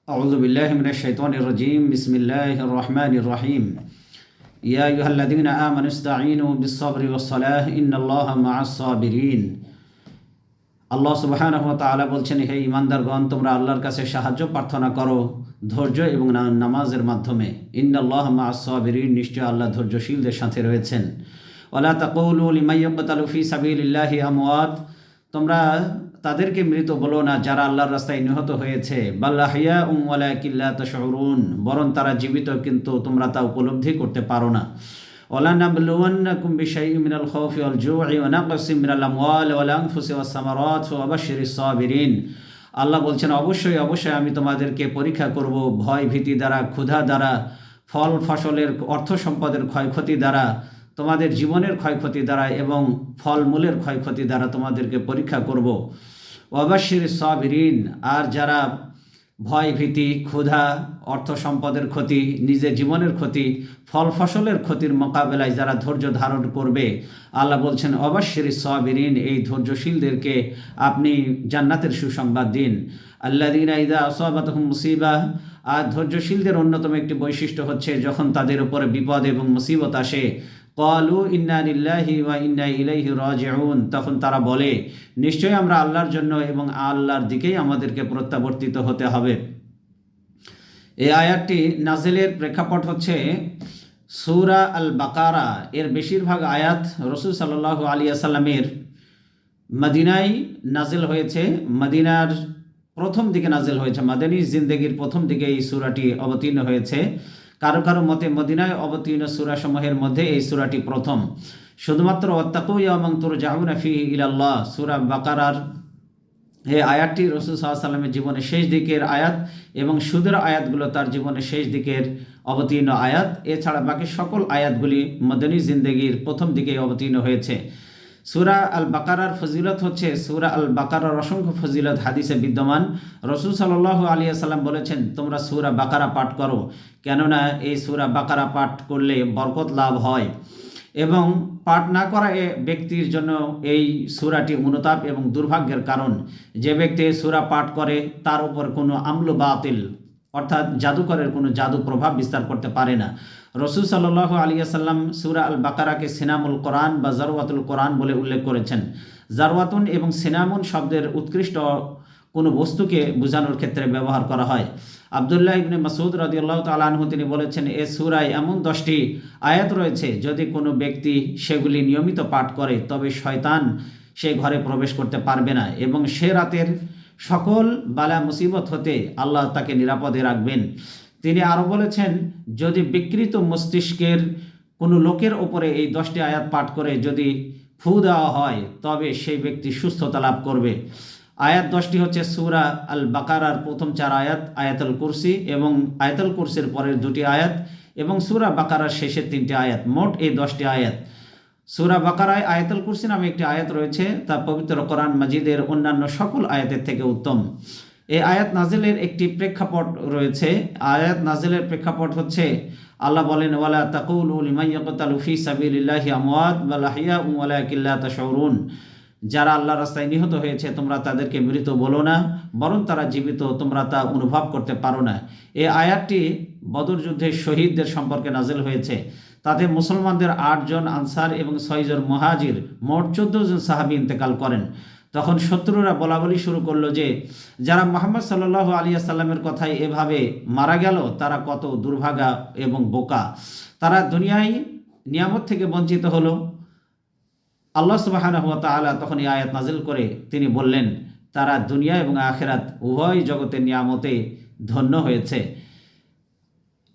أعوذ بالله من الشيطان الرجيم بسم الله الرحمن الرحيم يا أيها الذين آمنوا استعينوا بالصبر والصلاة إن الله مع الصابرين আল্লাহ সুবহানাহু ওয়া তাআলা বলছেন, হে ঈমানদারগণ, তোমরা আল্লাহর কাছে সাহায্য প্রার্থনা করো ধৈর্য এবং নামাজের মাধ্যমে। ইন্নাল্লাহা মা'আস সাবিরিন, নিশ্চয় আল্লাহ ধৈর্যশীলদের সাথে রয়েছেন। ওয়ালা তাকুলু লিমান ইয়াকতালু ফি সাবিলিল্লাহি আমওয়াত, তোমরা তাদেরকে মৃত বলো না যারা আল্লাহর রাস্তায় নিহত হয়েছে। বাল আহইয়াউম ওয়ালাকিন লা তাশউরুন, বরং তারা জীবিত কিন্তু তোমরা তা উপলব্ধি করতে পারো না। ওয়ালানাবলুওয়ান্নাকুম বিশাইইন মিনাল খাউফি ওয়াল জু'i ওয়া নাকসিম মিনাল আমওয়ালি ওয়াল আনফুসি ওয়াস সামারাত ওয়া বাশশিরিস সাবিরিন। আল্লাহ বলছেন, অবশ্যই অবশ্যই আমি তোমাদেরকে পরীক্ষা করব, ভয় ভীতি দ্বারা, ক্ষুধা দ্বারা, ফল ফসলের অর্থ সম্পদের ক্ষয়ক্ষতি দ্বারা, তোমাদের জীবনের ক্ষয়ক্ষতি দ্বারা এবং ফলমূলের ক্ষয়ক্ষতি দ্বারা তোমাদেরকে পরীক্ষা করব। ওয়াবাশশিরিস সাবিরিন, আর যারা ভয় ভীতি, ক্ষুধা, অর্থ সম্পদের ক্ষতি, নিজের জীবনের ক্ষতি, ফল ফসলের ক্ষতির মোকাবেলায় যারা ধৈর্য ধারণ করবে, আল্লাহ বলছেন ওয়াবাশশিরিস সাবিরিন, এই ধৈর্যশীলদেরকে আপনি জান্নাতের সুসংবাদ দিন। আল্লাযীনা ইযা আসাবাতহুম মুসিবাহ, আর ধৈর্যশীলদের অন্যতম একটি বৈশিষ্ট্য হচ্ছে যখন তাদের উপরে বিপদ এবং মুসিবত আসে, ক্বালু ইন্না লিল্লাহি ওয়া ইন্না ইলাইহি রাজিউন, তখন তারা বলে, নিশ্চয়ই আমরা আল্লাহর জন্য এবং আল্লাহর দিকেই আমাদেরকে প্রত্যাবর্তিত হতে হবে। এই আয়াতটি নাজিলের প্রেক্ষাপট হচ্ছে সূরা আল বাকারা। এর বেশিরভাগ আয়াত রাসূল সাল্লাল্লাহু আলাইহি ওয়াসাল্লামের মদিনায় নাজিল হয়েছে, মদিনার প্রথম দিকে নাজিল হয়েছে, মাদানী জিন্দেগির প্রথম দিকে এই সূরাটি অবতীর্ণ হয়েছে। কারো কারো মতে মদিনায় অবতীর্ণ সূরাসমূহের মধ্যে এই সূরাটি প্রথম। শুধুমাত্র ওয়াত্তাকু ইয়াওমান তুরজাউনা ফীহি ইলাল্লাহ, সূরা বাকারার এই আয়াতটি রাসূল সাল্লাল্লাহু আলাইহি ওয়াসাল্লামের জীবনের শেষ দিকের আয়াত এবং সুদের আয়াতগুলো তার জীবনের শেষ দিকের অবতীর্ণ আয়াত। এছাড়া বাকি সকল আয়াতগুলি মাদানী জিন্দেগির প্রথম দিকে অবতীর্ণ হয়েছে। সূরা আল বাকারার ফজিলত হচ্ছে, সূরা আল বাকারার অসংখ্য ফজিলত হাদিসে বিদ্যমান। রাসূল সাল্লাল্লাহু আলাইহি ওয়াসাল্লাম বলেছেন, তোমরা সূরা বাকারা পাঠ করো, কেননা এই সূরা বাকারা পাঠ করলে বরকত লাভ হয়, এবং পাঠ না করা ব্যক্তির জন্য এই সূরাটি অনুতাপ এবং দুর্ভাগ্যের কারণ। যে ব্যক্তি সূরা পাঠ করে তার উপর কোনো আমল বাতিল অর্থাৎ জাদুকরের কোনো জাদু প্রভাব বিস্তার করতে পারে না। রাসূল সাল্লাল্লাহু আলাইহি ওয়াসাল্লাম সূরা আল বাকারাকে সিনামুল কোরআন বা জারওয়াতুল কোরআন বলে উল্লেখ করেছেন। জারওয়াতুন এবং সিনামুন শব্দের উৎকৃষ্ট কোনো বস্তুকে বোঝানোর ক্ষেত্রে ব্যবহার করা হয়। আব্দুল্লাহ ইবনে মাসউদ রাদিয়াল্লাহু তাআলা আনহু তিনি বলেছেন, এ সূরায় এমন 10টি আয়াত রয়েছে, যদি কোনো ব্যক্তি সেগুলি নিয়মিত পাঠ করে তবে শয়তান সেই ঘরে প্রবেশ করতে পারবে না এবং সে রাতের সকল বালা মুসিবত হতে আল্লাহ তাকে নিরাপদে রাখবেন। তিনি আরও বলেছেন, যদি বিকৃত মস্তিষ্কের কোনো লোকের ওপরে এই 10টি আয়াত পাঠ করে যদি ফু দেওয়া হয় তবে সেই ব্যক্তি সুস্থতা লাভ করবে। আয়াত 10টি হচ্ছে সূরা আল বাকারার প্রথম 4 আয়াত, আয়াতুল কুরসি এবং আয়াতুল কুরসির পরের 2টি আয়াত এবং সূরা বাকারার শেষের 3টি আয়াত, মোট এই 10টি আয়াত। সূরা বাকারায় আয়াতুল কুরসি নামে একটি আয়াত রয়েছে, তা পবিত্র কোরআন মাজিদের অন্যান্য সকল আয়াতের থেকে উত্তম। এই আয়াত নাজিলের একটি প্রেক্ষাপট রয়েছে। আয়াত নাজিলের প্রেক্ষাপট হচ্ছে, আল্লাহ বলেন, ওয়ালা তাকুলু লিমান ইয়াকতালু ফি সাবিলিল্লাহি আমওয়াত বাল আহইয়াউম ওয়ালাকিন লা তাশউরুন, যারা আল্লাহর রাস্তায় নিহত হয়েছে তোমরা তাদেরকে মৃত বলো না, বরং তারা জীবিত, তোমরা তা অনুভব করতে পারো না। এই আয়াতটি বদর যুদ্ধের শহীদদের সম্পর্কে নাজিল হয়েছে। তাতে মুসলমানদের 8 জন আনসার এবং 6 জন মুহাজির, মোট 14 জন সাহাবী ইন্তেকাল করেন। তখন শত্রুরা বলাবলি শুরু করলো যে, যারা মুহাম্মদ সাল্লাল্লাহু আলাইহি ওয়াসাল্লামের কথায় এভাবে মারা গেল তারা কত দুর্ভাগা এবং বোকা, তারা দুনিয়ায় নিয়ামত থেকে বঞ্চিত হলো। আল্লাহ সুবহানাহু ওয়া তাআলা তখন এই আয়াত নাজিল করে তিনি বললেন, তারা দুনিয়া এবং আখিরাত উভয় জগতের নিয়ামতে ধন্য হয়েছে।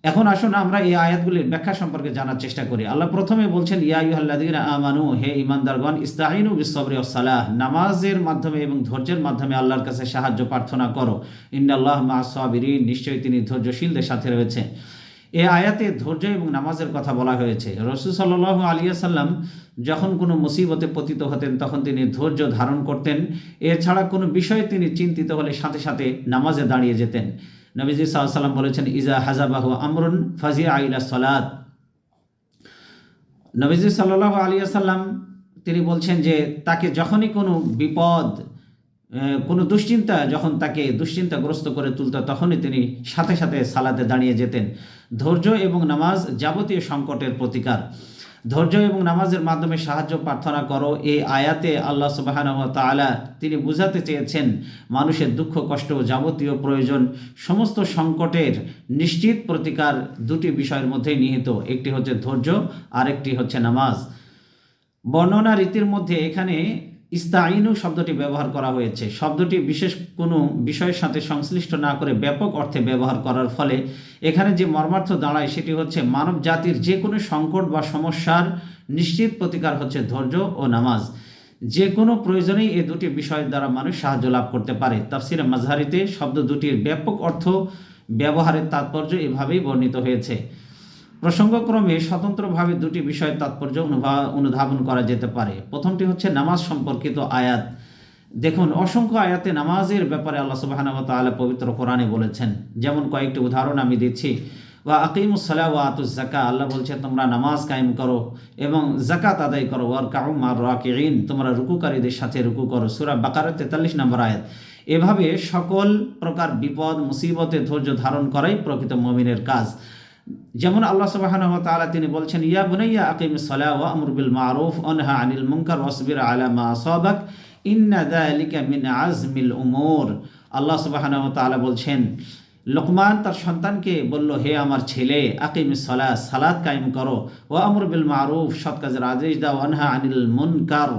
এখন আসুন আমরা এই আয়াতগুলির ব্যাখ্যা সম্পর্কে জানার চেষ্টা করি। আল্লাহ প্রথমে বলছেন, ইয়া আইয়ুহাল্লাযীনা আমানু, হে ঈমানদারগণ, ইস্তাঈনু বিস-সাবরি ওয়াস-সালাহ, নামাজের মাধ্যমে এবং ধৈর্যের মাধ্যমে আল্লাহর কাছে সাহায্য প্রার্থনা করো। ইন্নাল্লাহা মা'আস-সাবিরিন, নিশ্চয়ই তিনি ধৈর্যশীলদের সাথে রয়েছে। এই আয়াতে ধৈর্য এবং নামাজের কথা বলা হয়েছে। রাসূল সাল্লাল্লাহু আলাইহি ওয়াসাল্লাম যখন কোনো মুসিবতে পতিত হতেন তখন তিনি ধৈর্য ধারণ করতেন। এছাড়া কোনো বিষয়ে তিনি চিন্তিত হলে সাথে সাথে নামাজে দাঁড়িয়ে যেতেন। নবীজি সাল্লাল্লাহু আলাইহি ওয়াসাল্লাম বলেছেন, ইজা হাজাবাহু আমরুন ফাজিআ ইলা সালাত। নবীজি সাল্লাল্লাহু আলাইহি ওয়াসাল্লাম তিনি বলছেন যে তাকে যখনই কোনো বিপদ কোনো দুশ্চিন্তা যখন তাকে দুশ্চিন্তাগ্রস্ত করে তুলত, তখনই তিনি সাথে সাথে সালাতে দাঁড়িয়ে যেতেন। ধৈর্য এবং নামাজ যাবতীয় সংকটের প্রতিকার। ধৈর্য এবং নামাজের মাধ্যমে সাহায্য প্রার্থনা করো, এই আয়াতে আল্লাহ সুবহানাহু ওয়া তাআলা তিনি বুঝাতে চেয়েছেন মানুষের দুঃখ কষ্ট যাবতীয় প্রয়োজন সমস্ত সংকটের নিশ্চিত প্রতিকার দুটি বিষয়ের মধ্যেই নিহিত, একটি হচ্ছে ধৈর্য আর একটি হচ্ছে নামাজ। বর্ণনা রীতির মধ্যে এখানে ইস্তাইনু শব্দটি ব্যবহার করা হয়েছে। শব্দটি বিশেষ কোনো বিষয়ের সাথে সংশ্লিষ্ট না করে ব্যাপক অর্থে ব্যবহার করার ফলে এখানে যে মর্মার্থ দাঁড়ায় সেটি হচ্ছে মানব জাতির যে কোনো সংকট বা সমস্যার নিশ্চিত প্রতিকার হচ্ছে ধৈর্য ও নামাজ। যে কোনো প্রয়োজনেই এই দুটি বিষয়ের দ্বারা মানুষ সাহায্য লাভ করতে পারে। তাফসিরে মাযহারিতে শব্দ দুটির ব্যাপক অর্থ ব্যবহারের তাৎপর্য এভাবেই বর্ণিত হয়েছে। প্রসঙ্গক্রমে স্বতন্ত্রভাবে দুটি বিষয়ের তাৎপর্য অনুধাবন করা যেতে পারে। প্রথমটি হচ্ছে নামাজ সম্পর্কিত আয়াত। দেখুন, অসংখ্য আয়াতে নামাজের ব্যাপারে আল্লাহ সুবহানাহু ওয়া তাআলা পবিত্র কোরআনে বলেছেন। যেমন কয়েকটি উদাহরণ আমি দিচ্ছি। ওয়া আকিমুস সালাহ ওয়া আতুজ যাকাত, আল্লাহ বলছে তোমরা নামাজ কায়েম করো এবং যাকাত আদায় করো। ওয়ারকাউ মা'র রাকিঈন, তোমরা রুকুকারীদের সাথে রুকু করো। সূরা বাকারা 43 নম্বর আয়াত। এভাবে সকল প্রকার বিপদ মুসিবতে ধৈর্য ধারণ করাই প্রকৃত মুমিনের কাজ। যেমন আল্লাহ সুবহানাহু ওয়া তাআলা তিনি বলছেন, ইয়া বুনাইয়া আকিমিস সালাহ ওয়া আমুর বিল মারুফ ওয়ানহা আনিল মুনকার ওয়াসবির আলা মা আসাবাক ইন্না যালিকা মিন আজমিল উমুর। আল্লাহ সুবহানাহু ওয়া তাআলা বলছেন, লোকমান তার সন্তানকে বলল, হে আমার ছেলে, আকিমিস সালাহ, সালাত কায়েম করো, ওয়া আমুর বিল মারুফ, সৎ কাজের আদেশ দাও, ওয়ানহা আনিল মুনকার,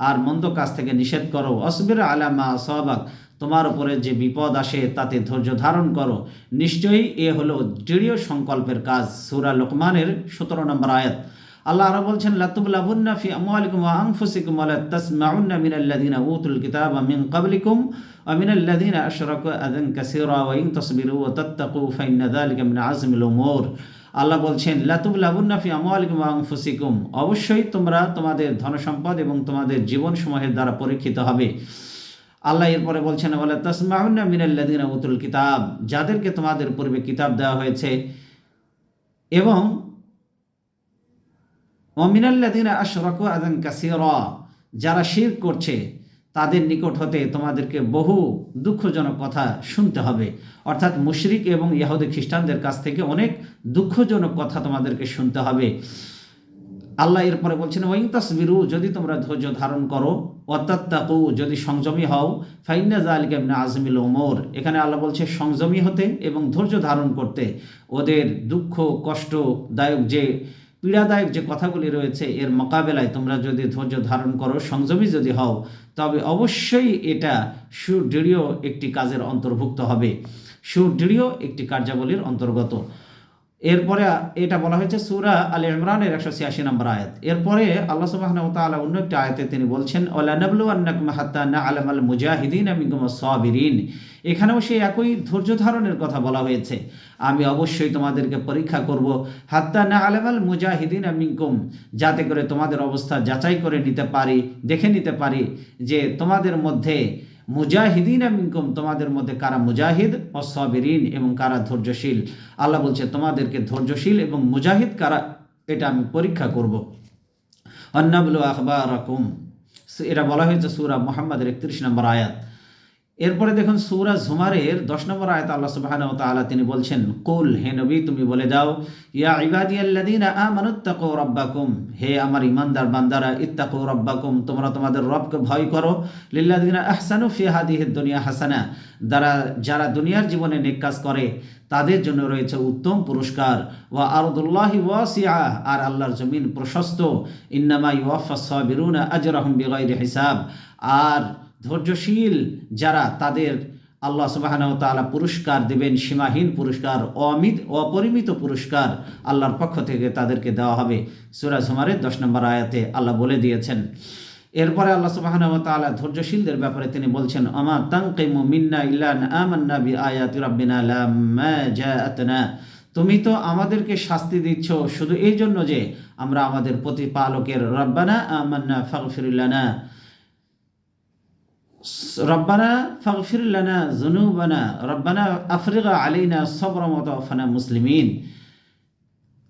আর মন্দ কাজ থেকে নিষেধ করো, ওয়াসবির আলা মা আসাবাক, তোমার উপরে যে বিপদ আসে তাতে ধৈর্য ধারণ করো। নিশ্চয়ই এ হলো দৃঢ় সংকল্পের কাজ। সূরা লোকমানের 17 নম্বর আয়াত। আল্লাহ আরো বলছেন, লাতুবলাবুন্না ফি আমওয়ালিকুম ওয়া আনফুসিকুম ওয়া লাতাসমাউন্না মিনাল্লাযিনা উতুল কিতাবা মিন ক্বাবলিকুম ওয়া মিনাল্লাযিনা আশরাকু আযান কাসীরা ওয়া ইন তাসবিরু ওয়া তাত্তাকু ফাইন্না যালিকা মিন আযমিল উমুর। আল্লাহ বলছেন, লাতুবলাবুন্না ফি আমওয়ালিকুম ওয়া আনফুসিকুম, অবশ্যই তোমরা তোমাদের ধনসম্পদ এবং তোমাদের জীবনসমূহের দ্বারা পরীক্ষিত হবে। আল্লাহ এরপরে বলছেন, ওয়ালা তাসমাউন্না মিনাল্লাযিনা উতুল কিতাব, যাদেরকে তোমাদের পূর্বে কিতাব দেওয়া হয়েছে, এবং ওয়া মিনাল্লাযিনা আশরাকু আযান কাসীরা, যারা শিরক করছে তাদের নিকট হতে তোমাদেরকে বহু দুঃখজনক কথা শুনতে হবে। অর্থাৎ মুশরিক এবং ইহুদি খ্রিস্টানদের কাছ থেকে অনেক দুঃখজনক কথা তোমাদেরকে শুনতে হবে। আল্লাহ এরপরে বলছেন, ওয়া ইন তাসবিরু, যদি তোমরা ধৈর্য ধারণ করো, ওয়া তাত্তাকু, যদি সংযমী হও, ফাইন্না যালিকা মিন আযমিল উমুর। এখানে আল্লাহ বলছে সংযমী হতে এবং ধৈর্য ধারণ করতে। ওদের দুঃখ কষ্টদায়ক যে পীড়াদায়ক যে কথাগুলি রয়েছে এর মোকাবেলায় তোমরা যদি ধৈর্য ধারণ করো, সংযমী যদি হও, তবে অবশ্যই এটা সুদৃঢ় একটি কাজের অন্তর্ভুক্ত হবে, সুদৃঢ় একটি কার্যাবলীর অন্তর্গত। এরপরে এটা বলা হয়েছে সূরা আলে ইমরানের 186 নম্বর আয়াত। এরপরে আল্লাহ সুবহানাহু ওয়া তাআলা অন্য একটি আয়াতে তিনি বলছেন, ওয়ালা নাবলুওয়ান্নাকুম হাত্তা না'লামাল মুজাহিদিনা মিনকুম ওয়াস-সাবিরিন। এখানেও সেই একই ধৈর্য ধারণের কথা বলা হয়েছে। আমি অবশ্যই তোমাদেরকে পরীক্ষা করব, হাত্তা না'লামাল মুজাহিদিনা মিনকুম, যাতে করে তোমাদের অবস্থা যাচাই করে নিতে পারি, দেখে নিতে পারি যে তোমাদের মধ্যে মুজাহিদিনা মিনকুম, তোমাদের মধ্যে কারা মুজাহিদ, ওয়াস-সাবিরিন, এবং কারা ধৈর্যশীল। আল্লাহ বলছে তোমাদেরকে ধৈর্যশীল এবং মুজাহিদ কারা এটা আমি পরীক্ষা করব। আন্নাবলু আখবারাকুম, এটা বলা হয়েছে সূরা মুহাম্মাদের 31 নম্বর আয়াত। এরপরে দেখুন সূরা জুমারের 10 নম্বর আয়াত আল্লাহ সুবহানাহু ওয়া তাআলা তিনি বলছেন, কুল, হে নবী তুমি বলে দাও, ইয়া ইবাদিয়াল্লাযিনা আমানুত্তাকু রাব্বাকুম, হে আমার ঈমানদার বান্দারা, ইত্তাকু রাব্বাকুম, তোমরা তোমাদের রবকে ভয় করো, লিল্লাযিনা আহসানু ফি হাদিহিদ দুনিয়া হাসানা, যারা দুনিয়ার জীবনে নেক কাজ করে তাদের জন্য রয়েছে উত্তম পুরস্কার। ওয়া আরদুল্লাহি ওয়াসিআ, আর আল্লাহর জমিন প্রশস্ত। ইন্নামা ইউওয়াফাস সাবিরুনা আজরাহুম বিগাইরি হিসাব, আর ধৈর্যশীল যারা তাদের আল্লাহ সুবহানাহু ওয়া তাআলা পুরস্কার দেবেন, সীমাহীন পুরস্কার, অপরিমিত পুরস্কার আল্লাহর পক্ষ থেকে তাদেরকে দেওয়া হবে। সূরা জুমারের 10 নম্বর আয়াতে আল্লাহ বলে দিয়েছেন। এরপরে আল্লাহ সুবহানাহু ওয়া তাআলা ধৈর্যশীলদের ব্যাপারে তিনি বলছেন, আমা তানকিমু মিন্না ইল্লা আন আমান্না বিআয়াতি রাব্বিনা লাম্মা জাআতনা, তুমি তো আমাদেরকে শাস্তি দিচ্ছ শুধু এই জন্য যে আমরা আমাদের প্রতিপালকের রব্বানা আমান্না ফাগফির লানা, রব্বানা ফাগফির লানা যুনুবানা, রব্বানা আফরিগ আলাইনা সাবরা ওয়া তাওফানা মুসলিমিন,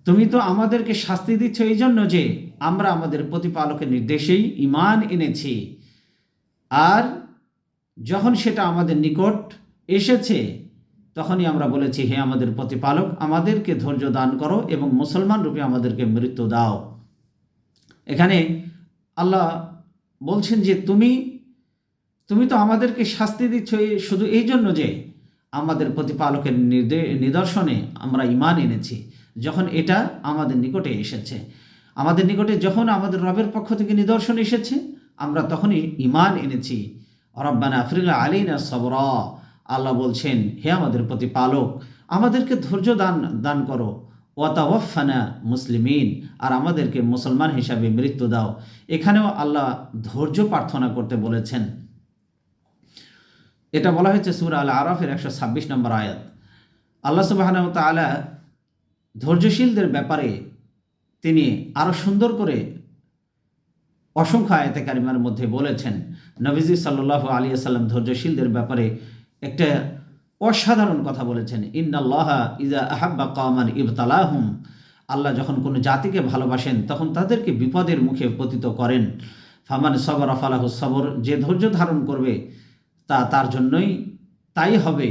তুমি তো আমাদেরকে শাস্তি দিচ্ছ এই জন্য যে আমরা আমাদের প্রতিপালকের নির্দেশেই ঈমান এনেছি, আর যখন সেটা আমাদের নিকট এসেছে তখনই আমরা বলেছি, হে আমাদের প্রতিপালক, আমাদেরকে ধৈর্য দান করো এবং মুসলমান রূপে আমাদেরকে মৃত্যু দাও। এখানে আল্লাহ বলছেন যে তুমি তো আমাদেরকে শাস্তি দিচ্ছ শুধু এই জন্য যে আমাদের প্রতিপালকের নিদর্শনে আমরা ঈমান এনেছি। যখন এটা আমাদের নিকটে এসেছে, আমাদের নিকটে যখন আমাদের রবের পক্ষ থেকে নিদর্শন এসেছে, আমরা তখনই ঈমান এনেছি। রব্বানা আফরিগ আলাইনা সবরা, আল্লাহ বলছেন, হে আমাদের প্রতিপালক, আমাদেরকে ধৈর্য দান করো। ওয়াতাওয়াফানা মুসলিমিন, আর আমাদেরকে মুসলমান হিসাবে মৃত্যু দাও। এখানেও আল্লাহ ধৈর্য প্রার্থনা করতে বলেছেন। এটা বলা হয়েছে সূরা আল আরাফের 126 নম্বর আয়াত। আল্লাহ সুবহানাহু ওয়া তাআলা ধৈর্যশীলদের ব্যাপারে তিনি আরও সুন্দর করে অসংখ্য আয়াতে কারিমার মধ্যে বলেছেন। নবীজি সাল্লাল্লাহু আলাইহি ওয়াসাল্লাম ধৈর্যশীলদের ব্যাপারে একটা অসাধারণ কথা বলেছেন। ইন্নাল্লাহা ইযা আহাব্বা কওমান ইবতালাহুম, আল্লাহ যখন কোনো জাতিকে ভালোবাসেন তখন তাদেরকে বিপদের মুখে পতিত করেন। ফামান সাবারা ফালাহু সবর, যে ধৈর্য ধারণ করবে তার জন্যই তাই হবে।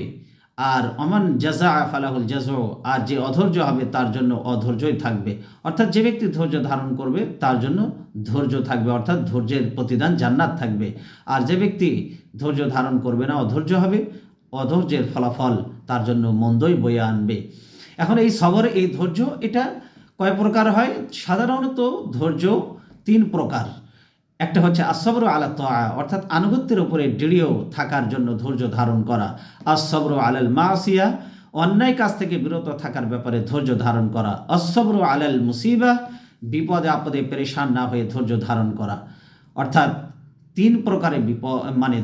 আর অমান জাজা ফালাহুল জাজু, আর যে অধৈর্য হবে তার জন্য অধৈর্যই থাকবে। অর্থাৎ যে ব্যক্তি ধৈর্য ধারণ করবে তার জন্য ধৈর্য থাকবে, অর্থাৎ ধৈর্যের প্রতিদান জান্নাত থাকবে। আর যে ব্যক্তি ধৈর্য ধারণ করবে না, অধৈর্য হবে, অধৈর্যের ফলাফল তার জন্য মন্দই বয়ে আনবে। এখন এই সবর, এই ধৈর্য, এটা কয় প্রকার হয়? সাধারণত ধৈর্য 3 প্রকার। একটা হচ্ছে আসবর আলা তাআ, অর্থাৎ আনুগত্যের উপরে দৃঢ় থাকার জন্য ধৈর্য ধারণ করা। আসবর আলাল মাসিয়া, অন্যায় কাজ থেকে বিরত থাকার ব্যাপারে ধৈর্য ধারণ করা। আসবর আলাল মুসিবা, বিপদে আপদে পেরেশান না হয়ে ধৈর্য ধারণ করা। অর্থাৎ 3 প্রকারের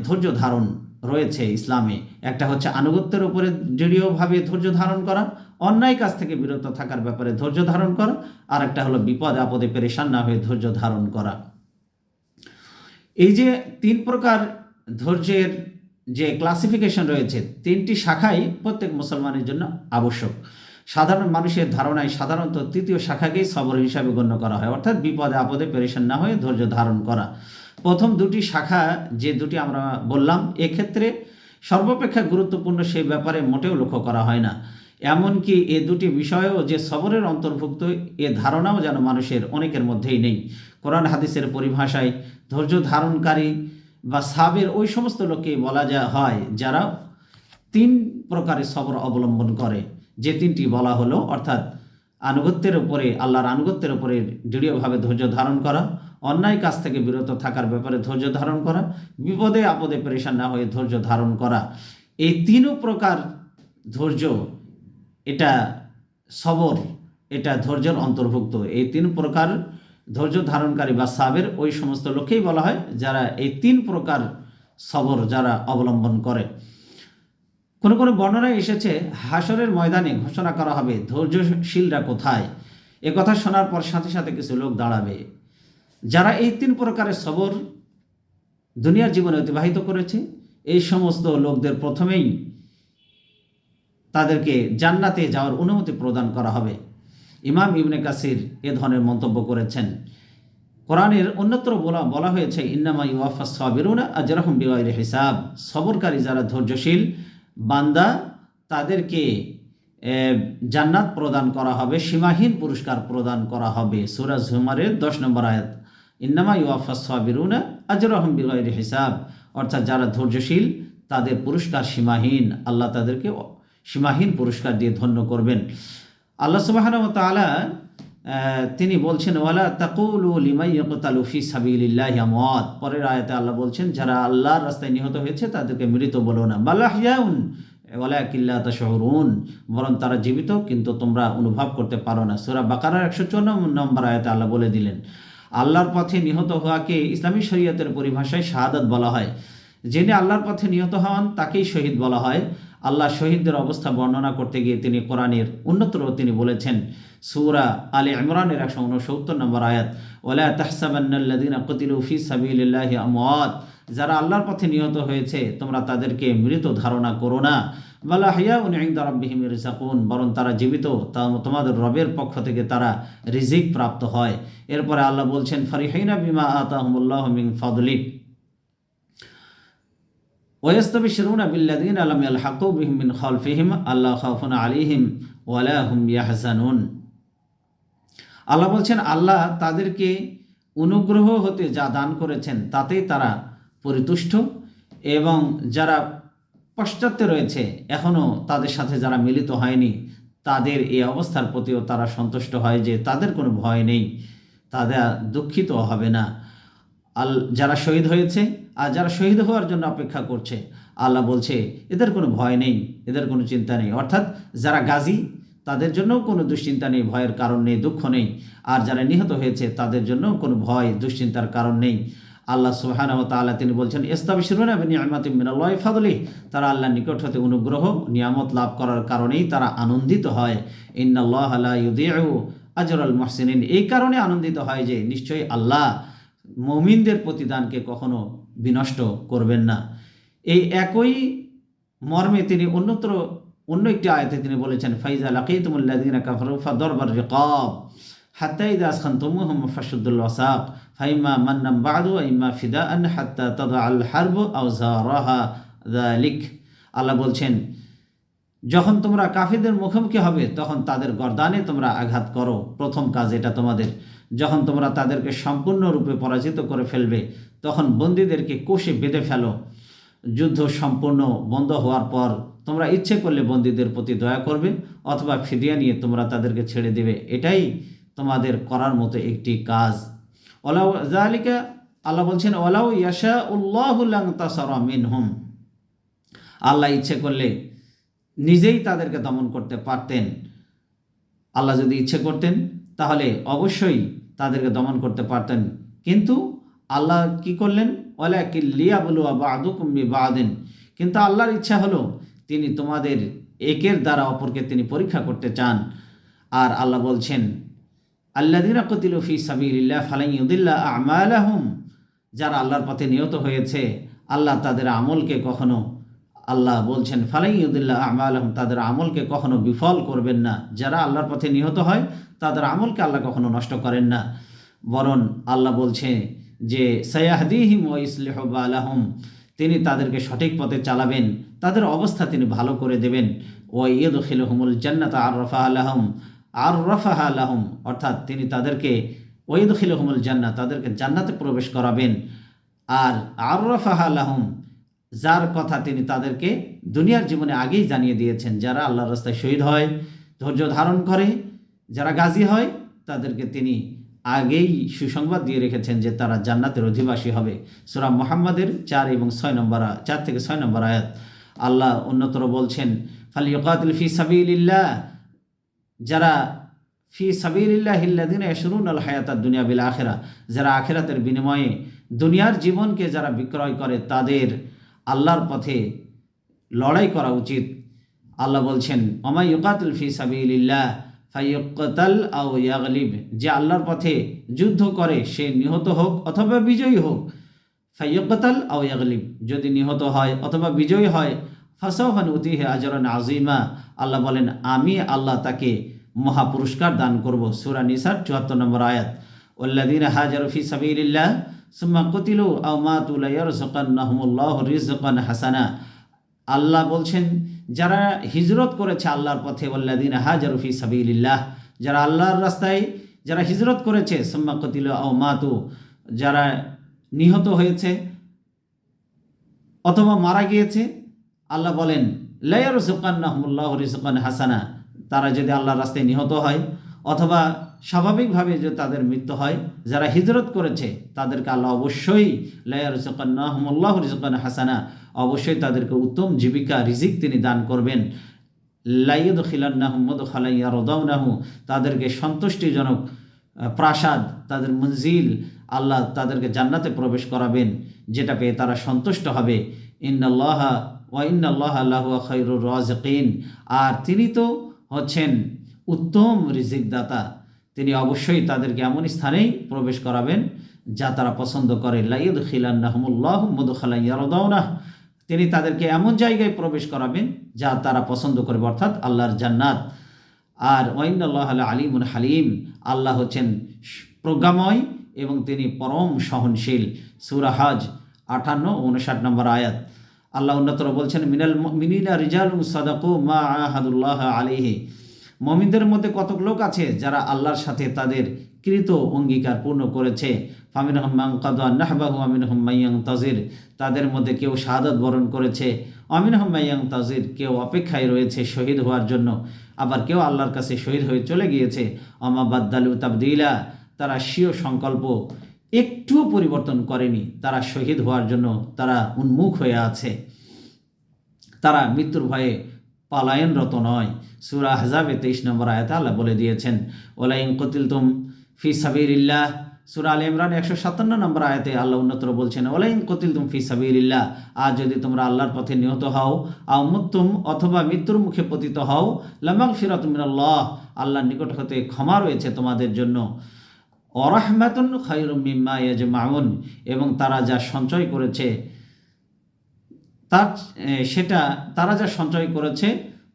ধৈর্য ধারণ রয়েছে ইসলামে। একটা হচ্ছে আনুগত্যের উপরে দৃঢ়ভাবে ধৈর্য ধারণ করা, অন্যায় কাজ থেকে বিরত থাকার ব্যাপারে ধৈর্য ধারণ করা, আর একটা হলো বিপদে আপদে পেরেশান না হয়ে ধৈর্য ধারণ করা। এই যে 3 প্রকার ধৈর্যের যে ক্লাসিফিকেশন রয়েছে, 3টি শাখাই প্রত্যেক মুসলমানের জন্য আবশ্যক। সাধারণ মানুষের ধারণায় সাধারণত 3য় শাখাকেই সবর হিসাবে গণ্য করা হয়, অর্থাৎ বিপদে আপদে পেরেশান না হয়ে ধৈর্য ধারণ করা। প্রথম 2টি শাখা যে 2টি আমরা বললাম, এক্ষেত্রে সর্বাপেক্ষা গুরুত্বপূর্ণ সেই ব্যাপারে মোটেও লক্ষ্য করা হয় না। এমনকি এ 2টি বিষয়ও যে সবরের অন্তর্ভুক্ত, এ ধারণাও যেন মানুষের অনেকের মধ্যেই নেই। কোরআন হাদিসের পরিভাষায় ধৈর্য ধারণকারী বা সাবের ওই সমস্ত লোককে বলা হয় যারা 3 প্রকারের সবর অবলম্বন করে। যে 3টি বলা হলো, অর্থাৎ আনুগত্যের উপরে, আল্লাহর আনুগত্যের উপরে দৃঢ়ভাবে ধৈর্য ধারণ করা, অন্যায় কাজ থেকে বিরত থাকার ব্যাপারে ধৈর্য ধারণ করা, বিপদে আপদে পেরেশান না হয়ে ধৈর্য ধারণ করা। এই 3 প্রকার ধৈর্য, এটা সবর, এটা ধৈর্যের অন্তর্ভুক্ত। এই 3 প্রকার ধৈর্য ধারণকারী বা সাবের ওই সমস্ত লোককেই বলা হয় যারা এই 3 প্রকার সবর যারা অবলম্বন করে। কোনো কোনো বর্ণনায় এসেছে, হাসরের ময়দানে ঘোষণা করা হবে ধৈর্যশীলরা কোথায়। এ কথা শোনার পর সাথে সাথে কিছু লোক দাঁড়াবে যারা এই 3 প্রকারের সবর দুনিয়ার জীবনে অতিবাহিত করেছে। এই সমস্ত লোকদের প্রথমেই তাদেরকে জান্নাতে যাওয়ার অনুমতি প্রদান করা হবে। ইমাম ইবনে কাসির এ ধরনের মন্তব্য করেছেন। কোরআনের অন্যত্র বলা হয়েছে, ইন্নামা ইউওয়াফাস সাবিরুনা আজরাহুম বিগাইরি হিসাব, সবরকারী যারা ধৈর্যশীল বান্দা তাদেরকে জান্নাত প্রদান করা হবে, সীমাহীন পুরস্কার প্রদান করা হবে। সূরা যুমারের 10 নম্বর আয়াত, ইন্নামা ইউওয়াফাস সাবিরুনা আজরাহুম বিগাইরি হিসাব, অর্থাৎ যারা ধৈর্যশীল তাদের পুরস্কার সীমাহীন, আল্লাহ তাদেরকে সীমাহীন পুরস্কার দিয়ে ধন্য করবেন। আল্লাহ সুবহানাহু ওয়া তাআলা তিনি বলছেন, ওয়ালা তাকুলু লিমান ইয়াকতালু ফি সাবিলিল্লাহি আমওয়াত, পরের আয়াতে আল্লাহ বলছেন যারা আল্লাহর রাস্তায় নিহত হয়েছে তাদেরকে মৃত বলো না, বাল আহইয়াউন ওয়ালাকিন লা তাশউরুন, বরং তারা জীবিত কিন্তু তোমরা অনুভব করতে পারো না। সূরা বাকারার 154 নম্বর আয়াতে আল্লাহ বলে দিলেন, আল্লাহর পথে নিহত হওয়াকে ইসলামী শরীয়তের পরিভাষায় শাহাদাত বলা হয়। যিনি আল্লাহর পথে নিহত হন তাকেই শহীদ বলা হয়। আল্লাহ শহীদদের অবস্থা বর্ণনা করতে গিয়ে তিনি কোরআনের অন্যত্র তিনি বলেছেন, সূরা আলে ইমরানের 169 নম্বর আয়াত, ওয়ালা তাহসাবান্নাল্লাযীনা কুতিলু ফি সাবিলিল্লাহি আমওয়াত, যারা আল্লাহর পথে নিহত হয়েছে তোমরা তাদেরকে মৃত ধারণা করো না, বাল আহইয়াউন ইনদা রাব্বিহিম ইরযাকুন, বরং তারা জীবিত, তোমাদের রবের পক্ষ থেকে তারা রিজিক প্রাপ্ত হয়। এরপরে আল্লাহ বলছেন, ফারিহিনা বিমা আতাহুমুল্লাহু মিন ফাদলি, ওয়াস্তাবশিরুনা বিল্লাযীনা লাম ইয়ালহাকু বিহিম মিন খালফিহিম আল্লা খাউফুন আলাইহিম ওয়ালা হুম ইয়াহজানুন। আল্লাহ বলছেন, আল্লাহ তাদেরকে অনুগ্রহ হতে যা দান করেছেন তাতেই তারা পরিতুষ্ট, এবং যারা পশ্চাতে রয়েছে এখনও তাদের সাথে যারা মিলিত হয়নি তাদের এই অবস্থার প্রতিও তারা সন্তুষ্ট হয় যে তাদের কোনো ভয় নেই, তারা দুঃখিত হবে না। যারা শহীদ হয়েছে আর যারা শহীদ হওয়ার জন্য অপেক্ষা করছে, আল্লাহ বলছে এদের কোনো ভয় নেই, এদের কোনো চিন্তা নেই। অর্থাৎ যারা গাজী তাদের জন্যও কোনো দুশ্চিন্তা নেই, ভয়ের কারণ নেই, দুঃখ নেই। আর যারা নিহত হয়েছে তাদের জন্য কোনো ভয় দুশ্চিন্তার কারণ নেই। আল্লাহ সুবহানাহু ওয়া তাআলা তিনি বলছেন, ইস্তাবশিরুনা বিনিআমাতিন মিনাল্লাহি ফাদলিহি, তারা আল্লাহর নিকট হতে অনুগ্রহ নিয়ামত লাভ করার কারণেই তারা আনন্দিত হয়। ইন্নাল্লাহা লা ইউদিউ আজরাল মুহসিনিন, এই কারণে আনন্দিত হয় যে নিশ্চয়ই আল্লাহ মুমিনদের প্রতিদানকে কখনো বিনষ্ট করবেন না। এই একই মর্মে তিনি অন্য একটি আয়াতে তিনি বলেছেন, ফাইজা লাকিতুমুল্লাযীনা কাফারু ফাদরবার রিকাব হাত্তা ইযা আসখানতুমুহুম ফাশুদ্দুল ওয়াসাক ফাইম্মা মান্নাম বা'দু ওয়া ইম্মা ফিদাআন হাত্তা তাদআল হারবু আওজারাহা যালিক। আল্লাহ বলছেন, যখন তোমরা কাফিরদের মুখোমুখি হবে তখন তাদের গর্দানে তোমরা আঘাত করো। প্রথম কাজ এটা তোমাদের। যখন তোমরা তাদেরকে সম্পূর্ণরূপে পরাজিত করে ফেলবে তখন বন্দীদেরকে কোষে বেঁধে ফেলো। যুদ্ধ সম্পূর্ণ বন্ধ হওয়ার পর তোমরা ইচ্ছে করলে বন্দীদের প্রতি দয়া করবে অথবা ফিদিয়া নিয়ে তোমরা তাদেরকে ছেড়ে দেবে। এটাই তোমাদের করার মতো একটি কাজ। ওয়ালাউ যালিকা, আল্লাহ বলছেন, ওয়ালাউ ইয়াশাউল্লাহু লানতাসারা মিনহুম, আল্লাহ ইচ্ছে করলে নিজেই তাদেরকে দমন করতে পারতেন। আল্লাহ যদি ইচ্ছে করতেন তাহলে অবশ্যই তাদেরকে দমন করতে পারতেন, কিন্তু আল্লাহ কি করলেন, ওয়ালাকিন লিয়াবলুয়া বা'দুকুম বিবা'দিন, কিন্তু আল্লাহর ইচ্ছা হলো তিনি তোমাদের একের দ্বারা অপরকে তিনি পরীক্ষা করতে চান। আর আল্লাহ বলছেন, আল্লাযীনা কুতিলু ফি সাবিলিল্লাহ ফালান ইউদিল্লা আমালাহুম, যারা আল্লাহর পথে নিহত হয়েছে আল্লাহ তাদের আমলকে কখনো, আল্লাহ বলছেন ফালান ইউদিল্লা আমালাহুম, তাদের আমলকে কখনো বিফল করবেন না। যারা আল্লাহর পথে নিহত হয় তাদের আমলকে আল্লাহ কখনো নষ্ট করেন না, বরং আল্লাহ বলছে যে সায়াহদিহিম ওয়া ইসলিহু বালাহুম, তিনি তাদেরকে সঠিক পথে চালাবেন, তাদের অবস্থা তিনি ভালো করে দেবেন। ওয়া ইয়াদখিলুহুমুল জান্নাতা আররাফাহা লাহুম, অর্থাৎ তিনি তাদেরকে ওয়াইদখিলুহুমুল জান্নাহ, তাদেরকে জান্নাতে প্রবেশ করাবেন। আর আররাফাহা লাহুম, যার কথা তিনি তাদেরকে দুনিয়ার জীবনে আগেই জানিয়ে দিয়েছেন। যারা আল্লাহর রাস্তায় শহীদ হয়, ধৈর্য ধারণ করে, যারা গাজী হয় তাদেরকে তিনি আগেই সুসংবাদ দিয়ে রেখেছেন যে তারা জান্নাতের অধিবাসী হবে। সূরা মুহাম্মাদের 4 থেকে 6 নম্বর আয়াত। আল্লাহ অন্যতর বলছেন, ফালিয়ুকাতিল ফি সাবিলিল্লাহ, যারা ফি সাবিলিল্লাহিল্লাযীনা ইয়াশরুনাল হায়াতাদ দুনিয়া বিল আখিরাহ, যারা আখিরাতের বিনিময়ে দুনিয়ার জীবনকে যারা বিক্রয় করে তাদের আল্লাহর পথে লড়াই করা উচিত। আল্লাহ বলছেন, ওমা ইউকাতিল ফি সাবিলিল্লাহ ফায়ুকতাল আও ইয়াগলিব, যে আল্লাহর পথে যুদ্ধ করে সে নিহত হোক অথবা বিজয়ী হোক। ফায়ুকতাল আও ইয়াগলিব, যদি নিহত হয় অথবা বিজয়ী হয়, ফাসাওফা নুতিহি আজরান আযীমা, আল্লাহ বলেন আমি আল্লাহ তাকে মহা পুরস্কার দান করব। সূরা নিসার 74 নম্বর আয়াত। ওয়াল্লাযীনা হাজারু ফি সাবিলিল্লাহ সুম্মা কুতিলু আও মাতু লা ইয়ারযুকান্নাহুমুল্লাহু রিজকান হাসানা, আল্লাহ বলছেন যারা হিজরত করেছে আল্লাহর পথে, ওয়াল্লাযীনা হাজারু ফি সাবিলিল্লাহ, যারা আল্লাহর রাস্তায় যারা হিজরত করেছে, সুম্মা কুতিলু আও মাতু, যারা নিহত হয়েছে অথবা মারা গিয়েছে, আল্লাহ বলেন লা ইয়ারযুকান্নাহুমুল্লাহু রিজকান হাসানা, তারা যদি আল্লাহর রাস্তায় নিহত হয় অথবা স্বাভাবিকভাবে যদি তাদের মৃত্যু হয়, যারা হিজরত করেছে তাদেরকে আল্লাহ অবশ্যই লা ইয়ারযুকান্নাহুমুল্লাহু রিজকান হাসানা, অবশ্যই তাদেরকে উত্তম জীবিকা রিজিক তিনি দান করবেন। লা ইউদখিলান্নাহুম মুদখালান ইয়ারদাউনাহু, তাদেরকে সন্তুষ্টিজনক প্রাসাদ, তাদের মঞ্জিল, আল্লাহ তাদেরকে জান্নাতে প্রবেশ করাবেন, যেটা পেয়ে তারা সন্তুষ্ট হবে। ইন্নাল্লাহা ওয়া ইন্নাল্লাহা লাহুয়া খায়রুর রাযিকিন, আর তিনি তো হচ্ছেন উত্তম রিজিক দাতা, তিনি অবশ্যই তাদেরকে এমন স্থানেই প্রবেশ করাবেন যা তারা পছন্দ করে। লা ইউদখিলান্নাহুমুল্লাহু মুদখালান ইয়ারদাউনাহ, তিনি তাদেরকে এমন জায়গায় প্রবেশ করাবেন যা তারা পছন্দ করবে, অর্থাৎ আল্লাহর জান্নাত। আর ওয়া ইন্নাল্লাহা আলিমুন হালিম, আল্লাহ হচ্ছেন প্রজ্ঞাময় এবং তিনি পরম সহনশীল। সূরা হজ 58 ও 59 নম্বর আয়াত। আল্লাহ উন্নতর বলছেন, মিনাল মুমিনিনা রিজালুন সাদাকু মা আহাদুল্লাহ আলাইহি, মুমিনদের মধ্যে কতক লোক আছে যারা আল্লাহর সাথে তাদের কৃত অঙ্গীকার পূর্ণ করেছে। ফামিনহুম মান কাদা নাহবাহু ওয়া মিনহুম মান ইয়ানতাজির, তাদের মধ্যে কেউ শাহাদাত বরণ করেছে, ওয়া মিনহুম মান ইয়ানতাজির, কেউ অপেক্ষায় রয়েছে শহীদ হওয়ার জন্য, আবার কেউ আল্লাহর কাছে শহীদ হয়ে চলে গিয়েছে। ওমা বাদদালু তাবদিলা, তারা স্বীয় সংকল্প একটুও পরিবর্তন করেনি, তারা শহীদ হওয়ার জন্য তারা উন্মুখ হয়ে আছে, তারা মৃত্যুর ভয়ে পালায়নরত নয়। সূরা আহজাবে 23 নম্বর আয়াতে আল্লাহ বলে দিয়েছেন, ওলা ইন কুতিলতুম ফি সাবিলিল্লাহ। সূরা আলে ইমরান 157 নম্বর আয়াতে আল্লাহ উন্নতর বলছেন, ওলা ইন কুতিলতুম ফি সাবিলিল্লাহ, আর যদি তোমরা আল্লাহর পথে নিহত হও, আও মুতুম, অথবা মৃত্যুর মুখে পতিত হও, লামাগফিরাতুম মিনাল্লাহ, আল্লাহর নিকট হতে ক্ষমা রয়েছে তোমাদের জন্য, ওয়ারাহমাতুন খায়রুম মিম্মা ইয়াজমাউন, এবং তারা যা সঞ্চয় করেছে তারা যা সঞ্চয় করেছে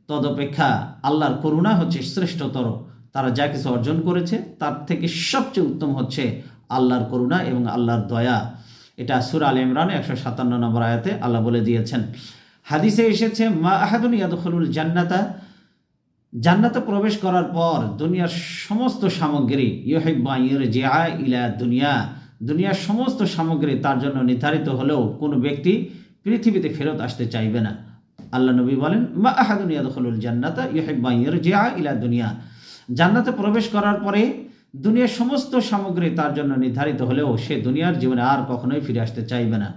তদপেক্ষা আল্লাহর করুণা হচ্ছে শ্রেষ্ঠতর। তারা যা কিছু অর্জন করেছে তার থেকে সবচেয়ে উত্তম হচ্ছে আল্লাহর করুণা এবং আল্লাহর দয়া। এটা সূরা আলে ইমরান 157 নম্বর আয়াতে আল্লাহ বলে দিয়েছেন। হাদিসে এসেছে, মা আহাদুন ইয়াদখুলুল জান্নাতা, জান্নাতে প্রবেশ করার পর দুনিয়ার সমস্ত সামগ্রী, ইউহিব্বু আন ইয়ারজিআ ইলা দুনিয়া, দুনিয়ার সমস্ত সামগ্রী তার জন্য নির্ধারিত হলেও কোনো ব্যক্তি পৃথিবীতে ফেরত আসতে চাইবে না। আল্লাহ নবী বলেন, মা আহাদুন ইয়াদখুলুল জান্নাতা ইউহিব্বু আন ইয়ারজিআ ইলা দুনিয়া, জান্নাতে প্রবেশ করার পরে দুনিয়ার সমস্ত সামগ্রী তার জন্য নির্ধারিত হলেও সে দুনিয়ার জীবনে আর কখনোই ফিরে আসতে চাইবে না।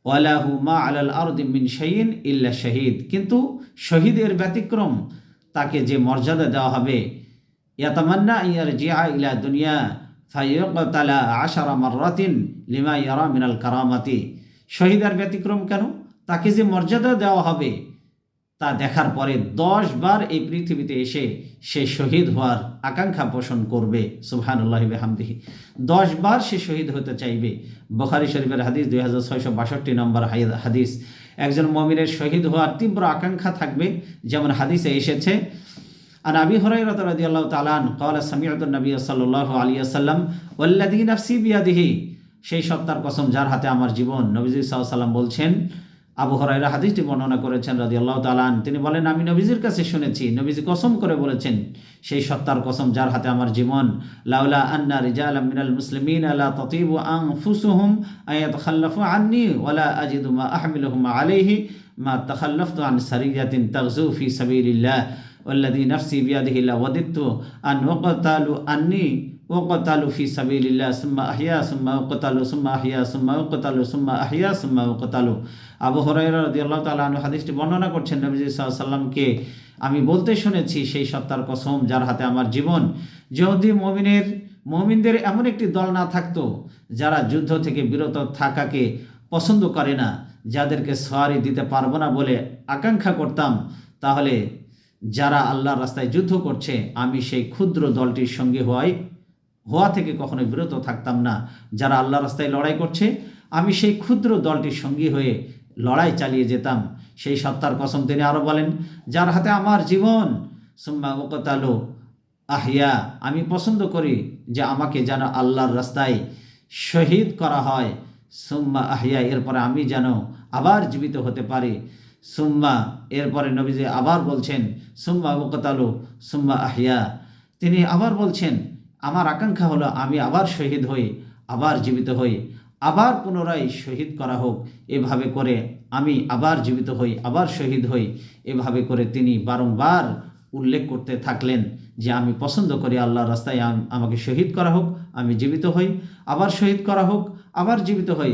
ওয়ালাহু মা আলাল আরদি মিন শাইইন ইল্লা শাহীদ, কিন্তু শহীদের ব্যতিক্রম, তাকে যে মর্যাদা দেওয়া হবে, ইয়াতামান্না আন ইয়ারজিআ ইলা দুনিয়া ফায়ুকতালা 10 মাররাতিন লিমা ইয়ারা মিনাল কারামাতি, শহীদের ব্যতিক্রম কেন? তাকে যে মর্যাদা দেওয়া হবে তা দেখার পরে 10 বার এই পৃথিবীতে এসে সে শহীদ হওয়ার আকাঙ্ক্ষা পোষণ করবে। সুবহানাল্লাহি বিহামদিহি, 10 বার সে শহীদ হতে চাইবে। বুখারী শরীফের হাদিস 2662 নম্বর হাদিস। একজন মুমিনের শহীদ হওয়ার তীব্র আকাঙ্ক্ষা থাকবে, যেমন হাদিসে এসেছে, আন আবি হুরায়রা রাদিয়াল্লাহু তাআলা আনহু ক্বালা সামি'তু নবী সাল্লাল্লাহু আলাইহি ওয়াসাল্লাম ওয়াল্লাযী নাফসি বিয়াদিহি, সেই সত্তার কসম যার হাতে আমার জীবন, নবীজি সাল্লাল্লাহু আলাইহি ওয়াসাল্লাম বলছেন, আবু হুরায়রা হাদিসটি বর্ণনা করেছেন রাদিয়াল্লাহু তাআলা আনহু, তিনি বলেন, আমি নবীজির কাছে শুনেছি, নবীজি কসম করে বলেছেন, সেই সত্তার কসম যার হাতে আমার জীবন, লাউলা আন্না রিজালাম মিনাল মুসলিমিনা লা তাতিবু আনফুসুহুম আয়াতাখাল্লাফু আন্নী ওয়ালা আজিদু মা আহমিলুহুম আলাইহি মা তাখাল্লাফতু আন সারিয়াতিন তাগজু ফি সাবিলিল্লাহ ওয়াল্লাযী নাফসি বিয়াদিহি লাওয়াদিতু আন ওয়াকাতালু আন্নী ওয়াকাতালু ফি সাবিলিল্লাহ সুম্মা আহইয়া সুম্মা ওয়াকাতালু সুম্মা আহইয়া সুম্মা ওয়াকাতালু সুম্মা আহইয়া সুম্মা ওয়াকাতালু। আবু হুরায়রা রাদিয়াল্লাহু তাআলা আনহু হাদিসটি বর্ণনা করছেন, নবী সাল্লাল্লাহু আলাইহি ওয়াসাল্লামকে আমি বলতে শুনেছি, সেই সত্তার কসম যার হাতে আমার জীবন, যদি মুমিনদের এমন একটি দল না থাকতো যারা যুদ্ধ থেকে বিরত থাকাকে পছন্দ করে না, যাদেরকে সওয়ারি দিতে পারবো না বলে আকাঙ্ক্ষা করতাম, তাহলে যারা আল্লাহর রাস্তায় যুদ্ধ করছে আমি সেই ক্ষুদ্র দলটির সঙ্গে হওয়া থেকে কখনোই বিরত থাকতাম না। যারা আল্লাহর রাস্তায় লড়াই করছে আমি সেই ক্ষুদ্র দলটির সঙ্গী হয়ে লড়াই চালিয়ে যেতাম। সেই সত্তার কসম তিনি আরও বলেন, যার হাতে আমার জীবন, সুম্মা ওয়াকাতালু আহইয়া, আমি পছন্দ করি যে আমাকে যেন আল্লাহর রাস্তায় শহীদ করা হয়, সুম্মা আহইয়া, এরপরে আমি যেন আবার জীবিত হতে পারি। সুম্মা, এরপরে নবীজি আবার বলছেন, সুম্মা ওয়াকাতালু সুম্মা আহইয়া, তিনি আবার বলছেন, আমার আকাঙ্ক্ষা হলো আমি আবার শহীদ হই, আবার জীবিত হই, আবার পুনরায় শহীদ করা হোক, এভাবে করে আমি আবার জীবিত হই, আবার শহীদ হই। এভাবে করে তিনি বারংবার উল্লেখ করতে থাকলেন যে আমি পছন্দ করি আল্লাহর রাস্তায় আমাকে শহীদ করা হোক, আমি জীবিত হই, আবার শহীদ করা হোক, আবার জীবিত হই,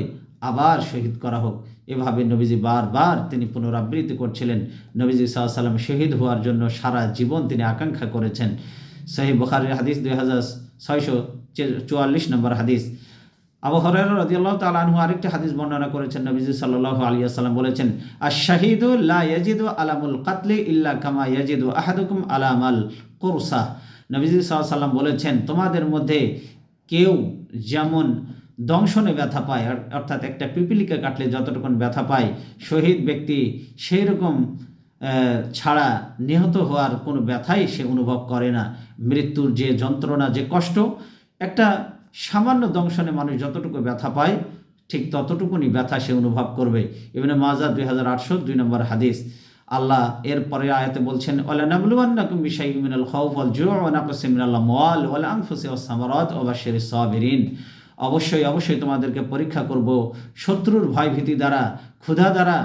আবার শহীদ করা হোক। এভাবে নবীজি বারবার তিনি পুনরাবৃত্তি করছিলেন। নবীজি সাল্লাল্লাহু আলাইহি ওয়াসাল্লাম শহীদ হওয়ার জন্য সারা জীবন তিনি আকাঙ্ক্ষা করেছেন। সহিহ বুখারীর হাদিস 2644 নম্বর হাদিস। আবু হুরায়রা রাদিয়াল্লাহু তাআলা আনহু আরেকটি হাদিস বর্ণনা করেছেন, নবীজি সাল্লাল্লাহু আলাইহি ওয়াসাল্লাম বলেছেন, আশ-শাহীদু লা ইয়াজিদু আলামুল কাতলি ইল্লা কামা ইয়াজিদু আহাদুকুম আলামাল কুরসা। নবীজি সাল্লাল্লাহু আলাইহি ওয়াসাল্লাম বলেছেন, তোমাদের মধ্যে কেউ যেমন দংশনে ব্যথা পায়, অর্থাৎ একটা পিপিলিকা কাটলে যতটুকু ব্যথা পায়, শহীদ ব্যক্তি সেই রকম ছাড়া নিহত হওয়ার কোনো ব্যথাই সে অনুভব করে না। মৃত্যুর যে যন্ত্রণা, যে কষ্ট, একটা সামান্য দংশনে মানুষ যতটুকু ব্যথা পায় ঠিক ততটুকুনি ব্যথা সে অনুভব করবে। ইবনে মাজাহ 2802 নম্বর হাদিস। আল্লাহ এরপরে আয়াতে বলছেন, ওয়ালানাবলুওয়ান্নাকুম বিশাইইম মিনাল খাউফি ওয়াল জু'i ওয়া নাকসিম মিনাল আমওয়াল ওয়াল আনফুসি ওয়াস সামারাত ওয়া বাশশিরিস সাবিরিন। অবশ্যই তোমাদেরকে পরীক্ষা করব শত্রুর ভয়ভীতি দ্বারা, ক্ষুধা দ্বারা,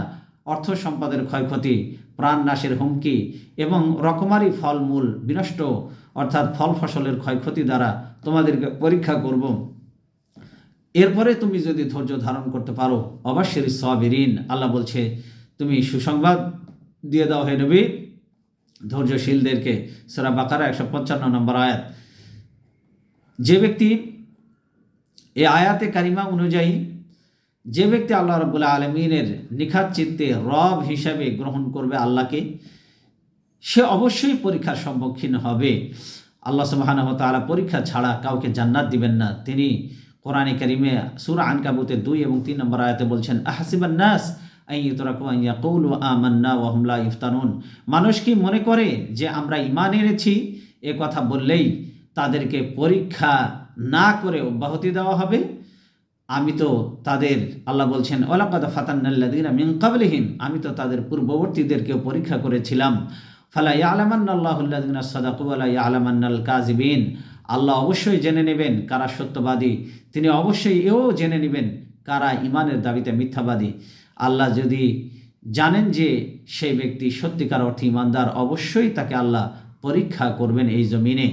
অর্থ সম্পদের ক্ষয়ক্ষতি, প্রাণ নাশের হুমকি এবং রকমারি ফলমূল বিনষ্ট অর্থাৎ ফল ফসলের ক্ষয়ক্ষতি দ্বারা তোমাদেরকে পরীক্ষা করব। এরপরে তুমি যদি ধৈর্য ধারণ করতে পারো, অবশ্যই সাবিরিন, আল্লাহ বলছে তুমি সুসংবাদ দিয়ে দাও হে নবী ধৈর্যশীলদেরকে। সূরা বাকারা 155 নম্বর আয়াত। যে ব্যক্তি এই আয়াতে কারিমা অনুযায়ী যে ব্যক্তি আল্লাহ রাব্বুল আলামিনের নিখাত চিত্তে রব হিসাবে গ্রহণ করবে আল্লাহকে, সে অবশ্যই পরীক্ষার সম্মুখীন হবে। আল্লাহ সুবহানাহু ওয়া তাআলা পরীক্ষা ছাড়া কাউকে জান্নাত দিবেন না। তিনি কোরআনে কারিমে সূরা আনকাবুতের 2 এবং 3 নম্বর আয়াতে বলছেন, আহাসিবান নাস আন ইউতরাকু আন ইয়াকুলু আমান্না ওয়া হুম লা ইফতানুন। মানুষ কি মনে করে যে আমরা ঈমান এনেছি এ কথা বললেই তাদেরকে পরীক্ষা না করে অব্যাহতি দেওয়া হবে? আমি তো তাদের, আল্লাহ বলছেন, ওয়ালাকাদ ফাতান্নাল্লাযীনা মিন ক্বাবলিহিম, আমি তো তাদের পূর্ববর্তীদেরকেও পরীক্ষা করেছিলাম। ফালা ইয়ালামান্নাল্লাহুল্লাযীনা সাদাকু ওয়া লা ইয়ালামান্নাল কাযিবিন। আল্লাহ অবশ্যই জেনে নেবেন কারা সত্যবাদী, তিনি অবশ্যই এও জেনে নেবেন কারা ঈমানের দাবিতে মিথ্যাবাদী। আল্লাহ যদি জানেন যে সেই ব্যক্তি সত্যিকার অর্থে ঈমানদার, অবশ্যই তাকে আল্লাহ পরীক্ষা করবেন এই জমিনে।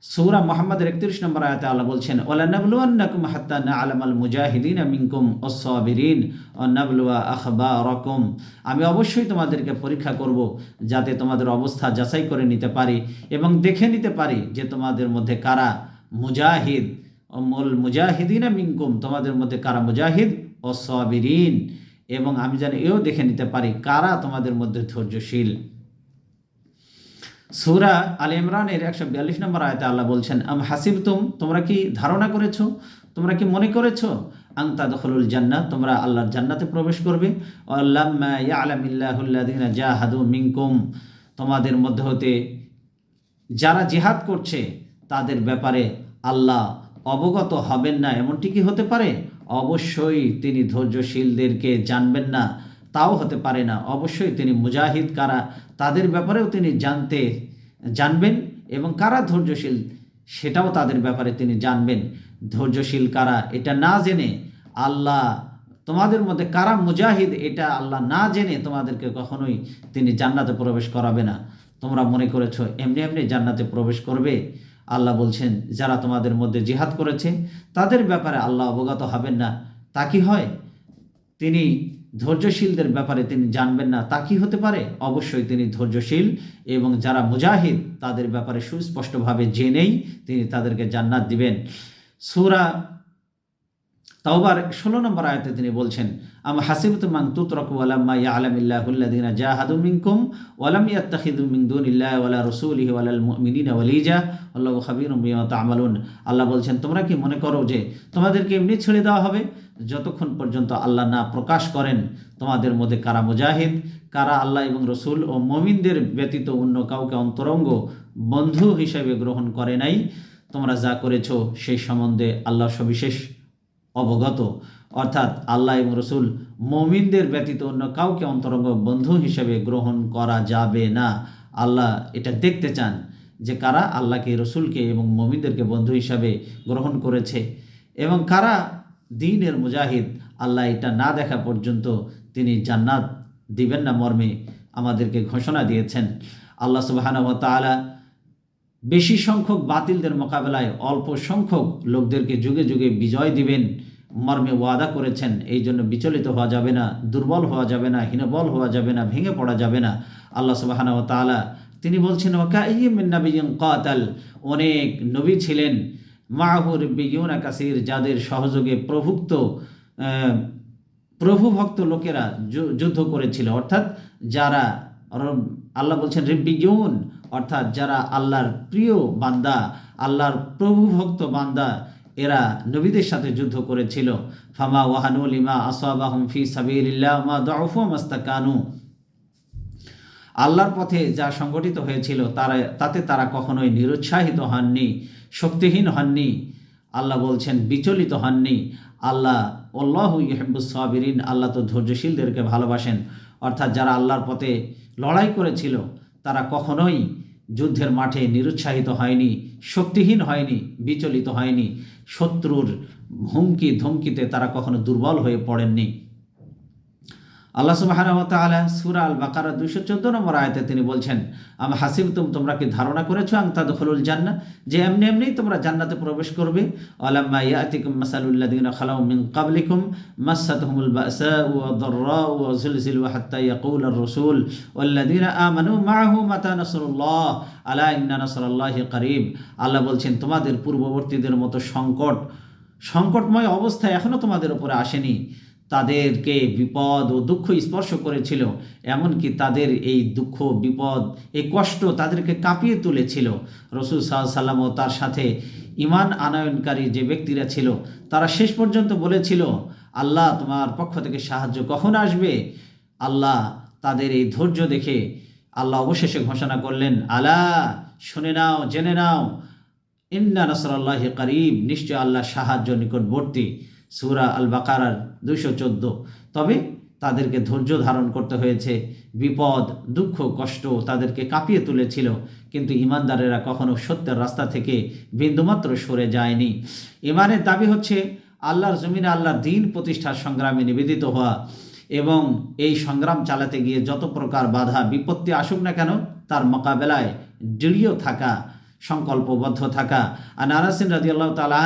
সূরা মুহাম্মদের 31 নম্বর আয়াতে আল্লাহ বলছেন, ওয়ালানাবলুওয়ান্নাকুম হাত্তা না'লামাল মুজাহিদিনা মিনকুম ওয়াস-সাবিরিন ওয়া নাবলুয়া আখবারাকুম। আমি অবশ্যই তোমাদেরকে পরীক্ষা করব যাতে তোমাদের অবস্থা যাচাই করে নিতে পারি এবং দেখে নিতে পারি যে তোমাদের মধ্যে কারা মুজাহিদ, ওয়াল মুজাহিদিনা মিনকুম, তোমাদের মধ্যে কারা মুজাহিদ, ওয়াস-সাবিরিন, এবং আমি যেন এও দেখে নিতে পারি কারা তোমাদের মধ্যে ধৈর্যশীল। সূরা আলে ইমরানের 142 নম্বর আয়াতে আল্লাহ বলছেন, আম হাসিবতুম, তোমরা কি ধারণা করেছো, তোমরা কি মনে করেছো, আন তাদখুলুল জান্নাহ, তোমরা আল্লাহর জান্নাতে প্রবেশ করবে, ওয়াল্লাম্মা ইয়ালামিল্লাহুল্লাযীনা জাহাদু মিনকুম, তোমাদের মধ্যে হতে যারা জিহাদ করছে তাদের ব্যাপারে আল্লাহ অবগত হবেন না, এমনটি কি হতে পারে? অবশ্যই তিনি ধৈর্যশীলদেরকে জানবেন না, তাও হতে পারে না। অবশ্যই তিনি মুজাহিদ কারা তাদের ব্যাপারেও তিনি জানবেন এবং কারা ধৈর্যশীল সেটাও তাদের ব্যাপারে তিনি জানবেন। ধৈর্যশীল কারা এটা না জেনে আল্লাহ, তোমাদের মধ্যে কারা মুজাহিদ এটা আল্লাহ না জেনে তোমাদেরকে কখনোই তিনি জান্নাতে প্রবেশ করাবে না। তোমরা মনে করেছো এমনি এমনি জান্নাতে প্রবেশ করবে? আল্লাহ বলছেন যারা তোমাদের মধ্যে জিহাদ করেছে তাদের ব্যাপারে আল্লাহ অবগত হবেন না, তা কি হয়? তিনি ধৈর্যশীলদের ব্যাপারে তিনি জানবেন না, তা কি হতে পারে? অবশ্যই তিনি ধৈর্যশীল এবং যারা মুজাহিদ তাদের ব্যাপারে সুস্পষ্টভাবে জেনেই তিনি তাদেরকে জান্নাত দিবেন। সূরা তাওবার 16 নম্বর আয়াতে তিনি বলছেন, আম হাসিবতুম আন তুতরাকু ওয়ালাম্মা ইয়ালামিল্লাহুল্লাযীনা জাহাদু মিনকুম ওয়ালাম ইয়াত্তাখিযু মিন দুনিল্লাহি ওয়ালা রাসূলিহি ওয়ালাল মুমিনিনা ওয়ালিজা আল্লাহু খাবীরুম বিমা তা'মালুন। আল্লাহ বলছেন তোমরা কি মনে করো যে তোমাদেরকে এমনি ছেড়ে দেওয়া হবে যতক্ষণ পর্যন্ত আল্লাহ না প্রকাশ করেন তোমাদের মধ্যে কারা মুজাহিদ, কারা আল্লাহ এবং রসুল ও মুমিনদের ব্যতীত অন্য কাউকে অন্তরঙ্গ বন্ধু হিসেবে গ্রহণ করে নাই। তোমরা যা করেছো সেই সম্বন্ধে আল্লাহ সবিশেষ অবগত, অর্থাৎ আল্লাহ এবং রসুল মুমিনদের ব্যতীত অন্য কাউকে অন্তরঙ্গ বন্ধু হিসেবে গ্রহণ করা যাবে না। আল্লাহ এটা দেখতে চান যে কারা আল্লাহকে, রসুলকে এবং মুমিনদেরকে বন্ধু হিসাবে গ্রহণ করেছে এবং কারা দ্বীনের মুজাহিদ। আল্লাহ এটা না দেখা পর্যন্ত তিনি জান্নাত দিবেন না মর্মে আমাদেরকে ঘোষণা দিয়েছেন। আল্লাহ সুবহানাহু ওয়া তাআলা বেশি সংখ্যক বাতিলদের মোকাবেলায় অল্প সংখ্যক লোকদেরকে যুগে যুগে বিজয় দিবেন মর্মে ওয়াদা করেছেন। এই জন্য বিচলিত হওয়া যাবে না, দুর্বল হওয়া যাবে না, হীনবল হওয়া যাবে না, ভেঙে পড়া যাবে না। আল্লাহ সুবহানাহু ওয়া তাআলা তিনি বলছেন, ওয়াকাইয়্যিম মিন নাবিয়্যিন কাতাল, অনেক নবী ছিলেন, মাআহু রিব্বিয়ুনা কাসীর, যাদের সহযোগে প্রভুভক্ত লোকেরা যুদ্ধ করেছিল। অর্থাৎ যারা, আল্লাহ বলছেন রিব্বিয়ুন, অর্থাৎ যারা আল্লাহর প্রিয় বান্দা, আল্লাহর প্রভুভক্ত বান্দা, এরা নবীদের সাথে যুদ্ধ করেছিল। ফামা ওয়াহানু লিমা আসাবাহুম ফি সাবিলিল্লাহ মা দাউফু মাস্তাকানু, আল্লাহর পথে যা সংগঠিত হয়েছিল তাতে তারা কখনোই নিরুৎসাহিত হননি, শক্তিহীন হননি। আল্লাহ বলছেন বিচলিত হননি। আল্লাহ আল্লাহু ইউহিব্বুস সাবিরিন, আল্লাহ তো ধৈর্যশীলদেরকে ভালোবাসেন। অর্থাৎ যারা আল্লাহর পথে লড়াই করেছিল তারা কখনোই যুদ্ধের মাঠে নিরুৎসাহিত হয়নি, শক্তিহীন হয়নি, বিচলিত হয়নি, শত্রুর হুমকি ধমকিতে তারা কখনো দুর্বল হয়ে পড়েননি। আল্লাহ সুবহানাহু ওয়া তাআলা সূরা আল বাকারা 214 নম্বর আয়াতে তিনি বলছেন, আম হাসিবতুম, তোমরা কি ধারণা করেছো, আন তাদখুলুল জান্নাহ, যে এমনি এমনিই তোমরা জান্নাতে প্রবেশ করবে। আলাম্মা ইয়াতিকুম মাসালুল লাযিনা খালাউ মিন ক্বাবলিকুম মাসাতহুমুল বাসাউ ওয়াদ দাররাউ ওয়া যুলজিলু হাত্তা ইয়াকুলার রাসূল ওয়াল লাযিনা আমানু মাআহু মাতা নাসরুল্লাহ আলা ইন্না নাসরাল্লাহি করিব। আল্লাহ বলছেন, তোমাদের পূর্ববর্তীদের মতো সংকটময় অবস্থায় এখনো তোমাদের উপরে আসেনি। তাদেরকে বিপদ ও দুঃখ স্পর্শ করেছিল, এমনকি তাদের এই দুঃখ বিপদ এই কষ্ট তাদেরকে কাঁপিয়ে তুলেছিল। রাসূল সাল্লাল্লাহু আলাইহি ওয়াসাল্লাম ও তার সাথে ঈমান আনয়নকারী যে ব্যক্তিরা ছিল তারা শেষ পর্যন্ত বলেছিল, আল্লাহ তোমার পক্ষ থেকে সাহায্য কখন আসবে। আল্লাহ তাদের এই ধৈর্য দেখে আল্লাহ অবশেষে ঘোষণা করলেন, আলা, শুনে নাও, জেনে নাও, ইন্না নাসরাল্লাহি করিব, নিশ্চয় আল্লাহ সাহায্য নিকটবর্তী। সূরা আল বাকারার 214। তবে তাদেরকে ধৈর্য ধারণ করতে হয়েছে। বিপদ দুঃখ কষ্ট তাদেরকে কাঁপিয়ে তুলেছিল, কিন্তু ঈমানদারেরা কখনো সত্যের রাস্তা থেকে বিন্দুমাত্র সরে যায়নি। ঈমানের দাবি হচ্ছে আল্লাহর জমিনে আল্লাহর দ্বীন প্রতিষ্ঠার সংগ্রামে নিবেদিত হওয়া এবং এই সংগ্রাম চালাতে গিয়ে যত প্রকার বাধা বিপত্তি আসুক না কেন তার মোকাবেলায় দৃঢ় থাকা, সংকল্পবদ্ধ থাকা। আন আনাস রাদিয়াল্লাহু তাআলা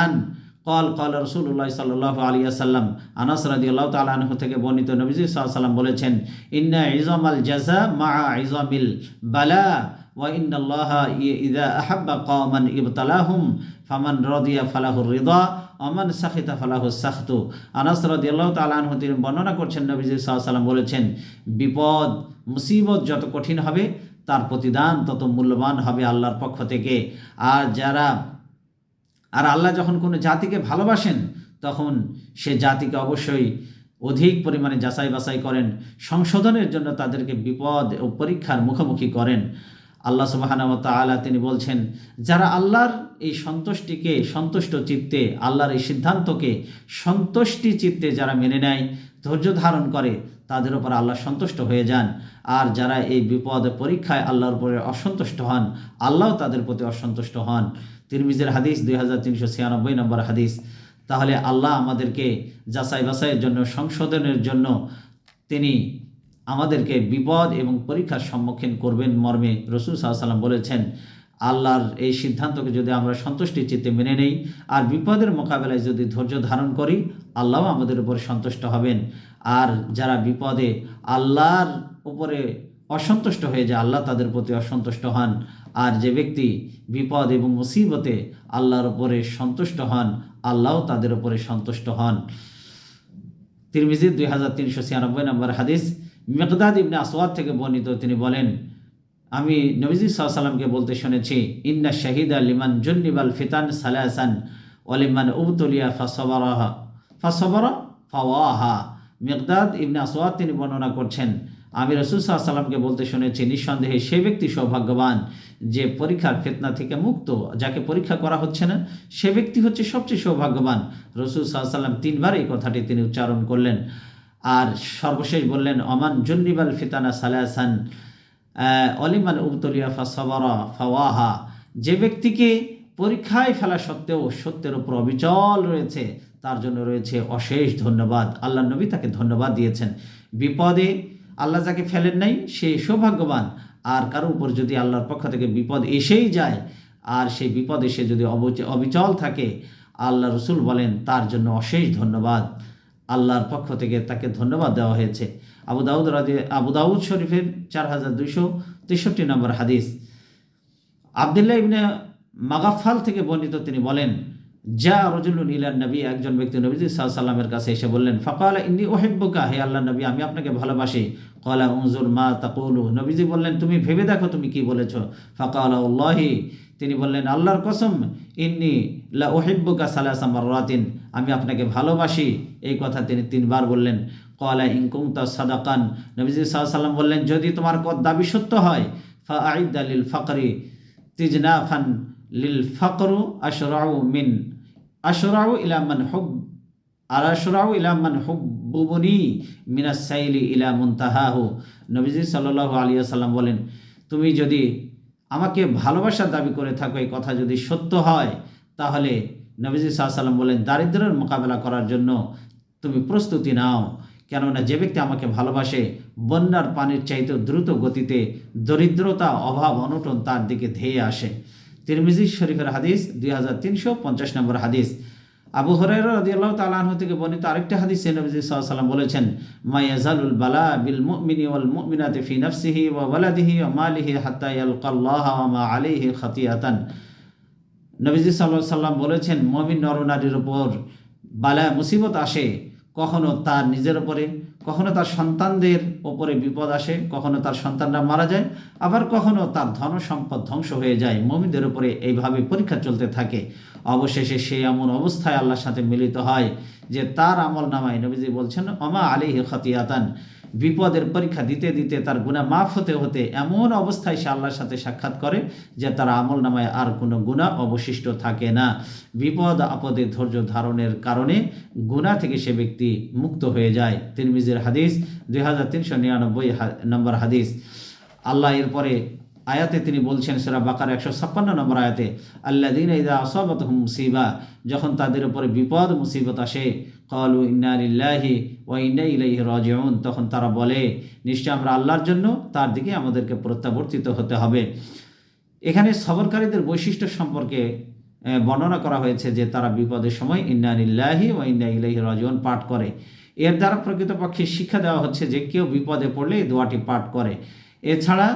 কল রাসূলুল্লাহ সাল্লাল্লাহু আলাইহি ওয়াসাল্লাম, আনাস রাদিয়াল্লাহু তাআলা আনহু থেকে বর্ণিত, নবীজি সাল্লাল্লাহু আলাইহি ওয়াসাল্লাম বলেছেন, ইন্না ইযামাল জাযা মা'a ইযামিল বালা ওয়া ইন্নাল্লাহা ইযা আহাব্বা কওমান ইবতালাহুম ফামান রাদিয়া ফালাহুর রিদা ওয়া মান সাখিতা ফালাহুস সাখতু। আনাস রাদিয়াল্লাহু তাআলা আনহু তিনি বর্ণনা করছেন, নবীজি সাল্লাল্লাহু আলাইহি ওয়াসাল্লাম বলেছেন, বিপদ মুসিবত যত কঠিন হবে তার প্রতিদান তত মূল্যবান হবে আল্লাহর পক্ষ থেকে। আর আল্লাহ যখন কোনো জাতিকে ভালোবাসেন তখন সে জাতিকে অবশ্যই অধিক পরিমাণে যাচাই বাছাই করেন, সংশোধনের জন্য তাদেরকে বিপদ ও পরীক্ষার মুখোমুখি করেন। আল্লাহ সুবহানাহু ওয়া তাআলা তিনি বলছেন, যারা আল্লাহর এই সন্তুষ্টিকে সন্তুষ্ট চিত্তে, আল্লাহর এই সিদ্ধান্তকে সন্তুষ্টি চিত্তে যারা মেনে নেয়, ধৈর্য ধারণ করে, তাদের উপর আল্লাহ সন্তুষ্ট হয়ে যান। আর যারা এই বিপদ পরীক্ষায় আল্লাহর উপরে অসন্তুষ্ট হন, আল্লাহ তাদের প্রতি অসন্তুষ্ট হন। তিরমিজির হাদিস 2396 নম্বর হাদিস। তাহলে আল্লাহ আমাদেরকে যাচাই বাছাইয়ের জন্য, সংশোধনের জন্য তিনি আমাদেরকে বিপদ এবং পরীক্ষার সম্মুখীন করবেন মর্মে রাসূল সাল্লাল্লাহু আলাইহি ওয়াসাল্লাম বলেছেন। আল্লাহর এই সিদ্ধান্তকে যদি আমরা সন্তুষ্টি চিত্তে মেনে নেই আর বিপদের মোকাবেলায় যদি ধৈর্য ধারণ করি, আল্লাহ আমাদের উপর সন্তুষ্ট হবেন। আর যারা বিপদে আল্লাহর উপরে অসন্তুষ্ট হয়ে যায়, আল্লাহ তাদের প্রতি অসন্তুষ্ট হন। আর যে ব্যক্তি বিপদ এবং মুসিবতে আল্লাহর উপরে সন্তুষ্ট হন, আল্লাহও তাদের উপরে সন্তুষ্ট হন। তিরমিজি 2396 নম্বর হাদিস, মিকদাদ ইবনে আসওয়াদ থেকে বর্ণিত, তিনি বলেন, আমি নবীজি সাল্লাল্লাহু আলাইহি ওয়াসাল্লামকে বলতে শুনেছি, ইন্না শাহিদা লিমান জুন্নিবাল ফিতান সালাসান ওয়া লিমান উবতুলিয়া ফাসাবারা ফাওয়াহা। মিকদাদ ইবনে আসওয়াদ তিনি বর্ণনা করছেন, আমি রাসূল সাল্লাল্লাহু আলাইহি ওয়াসাল্লামকে বলতে শুনেছি, নিঃসন্দেহে সে ব্যক্তি সৌভাগ্যবান যে পরীক্ষার ফিতনা থেকে মুক্ত, যাকে পরীক্ষা করা হচ্ছে না সে ব্যক্তি হচ্ছে সবচেয়ে সৌভাগ্যবান। রাসূল সাল্লাল্লাহু আলাইহি ওয়াসাল্লাম 3 বার এই কথাটি তিনি উচ্চারণ করলেন। আর সর্বশেষ বললেন, অমান জুন্নিবাল ফিতানা সালাসান অলিমান উবতুলিয়া ফাসাবারা ফাওয়াহা। যে ব্যক্তিকে পরীক্ষায় ফেলা সত্ত্বেও সত্যের উপর অবিচল রয়েছে, তার জন্য রয়েছে অশেষ ধন্যবাদ। আল্লাহ নবী তাকে ধন্যবাদ দিয়েছেন। বিপদে আল্লাহ যাকে ফেলেন নাই সে সৌভাগ্যবান। আর কারো উপর যদি আল্লাহর পক্ষ থেকে বিপদ এসেই যায় আর সেই বিপদ এসে যদি অবিচল থাকে, আল্লাহ রসুল বলেন তার জন্য অশেষ ধন্যবাদ। আল্লাহর পক্ষ থেকে তাকে ধন্যবাদ দেওয়া হয়েছে। আবু দাউদ শরীফের 4263 নম্বর হাদিস। আব্দুল্লাহ ইবনে মাগাফাল থেকে বর্ণিত, তিনি বলেন, যা রাজুলুন ইলান নবী, একজন ব্যক্তি নবীজি সাল্লাল্লাহু আলাইহি ওয়াসাল্লামের কাছে এসে বললেন, ফাকালা ইন্নী উহিব্বুকা, হে আল্লাহর নবী আমি আপনাকে ভালোবাসি। ক্বালা উনজুর মা তাকুলু, নবীজি বললেন তুমি ভেবে দেখো তুমি কি বলেছো। ফাকালা আল্লাহি, তিনি বললেন আল্লাহর কসম, ইন্নী লা উহিব্বুকা সালাসা মাররাতিন, আমি আপনাকে ভালোবাসি। এই কথা তিনি 3 বার বললেন। ক্বালা ইন কুনতা সাদাকান, নবীজি সাল্লাল্লাহু আলাইহি ওয়াসাল্লাম বললেন যদি তোমার দাবি সত্য হয়, ফাআইদা লিল ফাকরি তিজনাফান লিল ফাকরু আশরাউ ইলা মান হুব আলা শুরাউ ইলা মান হুব্বুবনি মিনাস সাইলি ইলা মুনতাহাহু। নবীজি সাল্লাল্লাহু আলাইহি ওয়াসাল্লাম বলেন, তুমি যদি আমাকে ভালোবাসার দাবি করে থাকো, এই কথা যদি সত্য হয়, তাহলে নবীজি সাল্লাল্লাহু আলাইহি ওয়াসাল্লাম বলেন, দারিদ্র্যের মোকাবেলা করার জন্য তুমি প্রস্তুতি নাও। কেননা যে ব্যক্তি আমাকে ভালোবাসে, বন্যার পানির চাইতে দ্রুত গতিতে দরিদ্রতা, অভাব, অনটন তার দিকে ধেয়ে আসে। তিরমিজি শরীফের হাদিস 2350 নম্বর হাদিস। আবু হুরায়রা রাদিয়াল্লাহু তাআলা আনহু থেকে বর্ণিত আরেকটি হাদিসে নবীজি সাল্লাল্লাহু আলাইহি ওয়াসাল্লাম বলেছেন, মা ইয়াজালুল বালা বিল মুমিনি ওয়াল মুমিনাতি ফি নাফসিহি ওয়া ওয়ালাদিহি ওয়া মালিহি হাত্তা ইয়ালকাল্লাহ ওয়া মা আলাইহি খাতিয়াতান। নবীজি সাল্লাল্লাহু আলাইহি ওয়াসাল্লাম বলেছেন, মুমিন নরনারীর উপর বালা মুসিবত আসে, কখনো তার নিজের উপরে, কখনো তার সন্তানদের ওপরে বিপদ আসে, কখনো তার সন্তানরা মারা যায়, আবার কখনো তার ধন সম্পদ ধ্বংস হয়ে যায়। মুমিনদের উপরে এইভাবে পরীক্ষা চলতে থাকে। অবশেষে সে এমন অবস্থায় আল্লাহর সাথে মিলিত হয় যে তার আমল নামায়, নবীজি বলছেন, ওমা আলাইহি খাতিয়াতান, বিপদের পরীক্ষা দিতে দিতে তার গুনাহ মাফ হতে হতে এমন অবস্থায় সে আল্লাহর সাথে সাক্ষাৎ করে যে তার আমল নামায় আর কোনো গুনাহ অবশিষ্ট থাকে না। বিপদ আপদে ধৈর্য ধারণের কারণে গুনাহ থেকে সে ব্যক্তি মুক্ত হয়ে যায়। তিরমিজির হাদিস 2399 নম্বর হাদিস। আল্লাহ এরপরে আয়াতে তিনি বলছেন, সূরা বাকারা 156 নম্বর আয়াতে, আল্লাযীনা ইযা আসাবাতহুম মুসিবা, যখন তাদের উপরে বিপদ মুসিবত আসে, ক্বালু ইন্না লিল্লাহি ওয়া ইন্না ইলাইহি রাজিউন, তখন তারা বলে, নিশ্চয় আমরা আল্লাহর জন্য, তার দিকে আমাদেরকে প্রত্যাবর্তিত হতে হবে। এখানে সবরকারীদের বৈশিষ্ট্য সম্পর্কে বর্ণনা করা হয়েছে যে তারা বিপদের সময় ইন্না লিল্লাহি ওয়া ইন্না ইলাইহি রাজিউন পাঠ করে। এর দ্বারা প্রকৃতপক্ষে শিক্ষা দেওয়া হচ্ছে যে কেউ বিপদে পড়লে এই দোয়াটি পাঠ করে। এছাড়া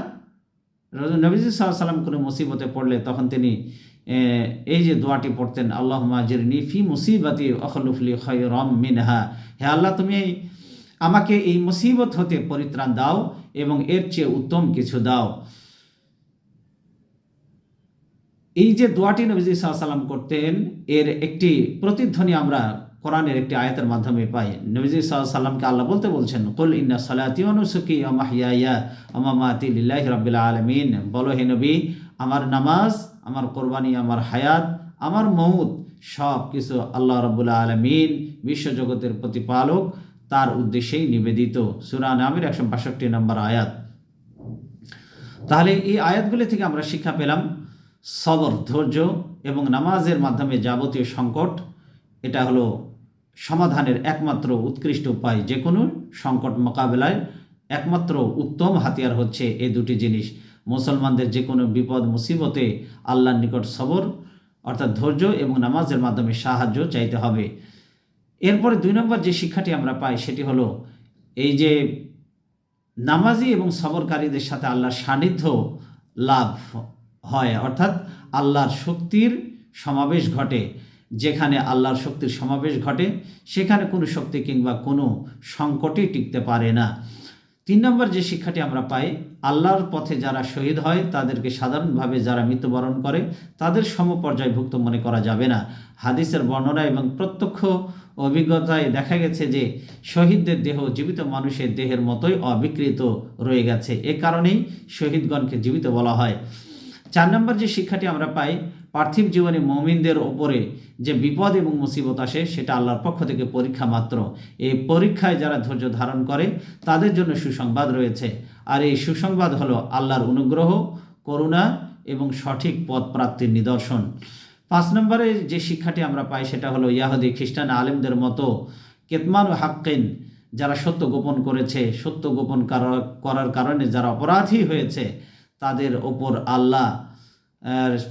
নবীজি সাল্লাল্লাহু আলাইহি ওয়াসাল্লাম কোনো মুসিবতে পড়লে তখন তিনি এই যে দোয়াটি পড়তেন, আল্লাহুম্মা আজিরনি ফি মুসিবাতি আখলুফ লি খায়রাম মিনহা, হে আল্লাহ তুমি আমাকে এই মুসিবত হতে পরিত্রাণ দাও এবং এর চেয়ে উত্তম কিছু দাও। এই যে দোয়াটি নবীজি সাল্লাল্লাহু আলাইহি ওয়াসাল্লাম করতেন, এর একটি প্রতিধ্বনি আমরা কোরআনের একটি আয়াতের মাধ্যমে পাই। নবীজি সাল্লাল্লাহু আলাইহি ওয়াসাল্লামকে আল্লাহ বলতে বলছেন, কুল ইন্না সলাতি ওয়া নুসুকি ওয়া মাহইয়ায়া ওয়া মামাতি লিল্লাহি রাব্বিল আলামিন, বলো হে নবী, আমার নামাজ, আমার কোরবানি, আমার হায়াত, আমার মউত সব কিছু আল্লাহ রাব্বুল আলামিন, বিশ্বজগতের প্রতিপালক, তার উদ্দেশ্যেই নিবেদিত। সূরা আনামের 162 নম্বর আয়াত। তাহলে এই আয়াতগুলি থেকে আমরা শিক্ষা পেলাম সবর, ধৈর্য এবং নামাজের মাধ্যমে যাবতীয় সংকট, এটা হলো সমাধানের একমাত্র উৎকৃষ্ট উপায়। যে কোনো সংকট মোকাবেলায় একমাত্র উত্তম হাতিয়ার হচ্ছে এই দুটি জিনিস। মুসলমানদের যে কোনো বিপদ মুসিবতে আল্লাহর নিকট সবর অর্থাৎ ধৈর্য এবং নামাজের মাধ্যমে সাহায্য চাইতে হবে। এরপরে 2 নম্বর যে শিক্ষাটি আমরা পাই সেটি হলো এই যে নামাজি এবং সবরকারীদের সাথে আল্লাহর সান্নিধ্য লাভ হয়, অর্থাৎ আল্লাহর শক্তির সমাবেশ ঘটে। যেখানে আল্লাহর শক্তির সমাবেশ ঘটে সেখানে কোনো শক্তি কিংবা কোনো সংকটই টিকতে পারে না। 3 নম্বর যে শিক্ষাটি আমরা পাই, আল্লাহর পথে যারা শহীদ হয় তাদেরকে সাধারণভাবে যারা মৃত্যুবরণ করে তাদের সমপর্যায়ভুক্ত মনে করা যাবে না। হাদিসের বর্ণনা এবং প্রত্যক্ষ অভিজ্ঞতায় দেখা গেছে যে শহীদদের দেহ জীবিত মানুষের দেহের মতোই অবিকৃত রয়ে গেছে। এ কারণেই শহীদগণকে জীবিত বলা হয়। 4 নম্বর যে শিক্ষাটি আমরা পাই, পার্থিব জীবনে মুমিনদের ওপরে যে বিপদ এবং মুসিবত আসে সেটা আল্লাহর পক্ষ থেকে পরীক্ষা মাত্র। এই পরীক্ষায় যারা ধৈর্য ধারণ করে তাদের জন্য সুসংবাদ রয়েছে। আর এই সুসংবাদ হলো আল্লাহর অনুগ্রহ, করুণা এবং সঠিক পথ প্রাপ্তির নিদর্শন। 5 নম্বরে যে শিক্ষাটি আমরা পাই সেটা হলো ইয়াহুদি খ্রিস্টান আলেমদের মতো কেতমান ও হাক্কিন, যারা সত্য গোপন করেছে, সত্য গোপন করার কারণে যারা অপরাধী হয়েছে তাদের ওপর আল্লাহ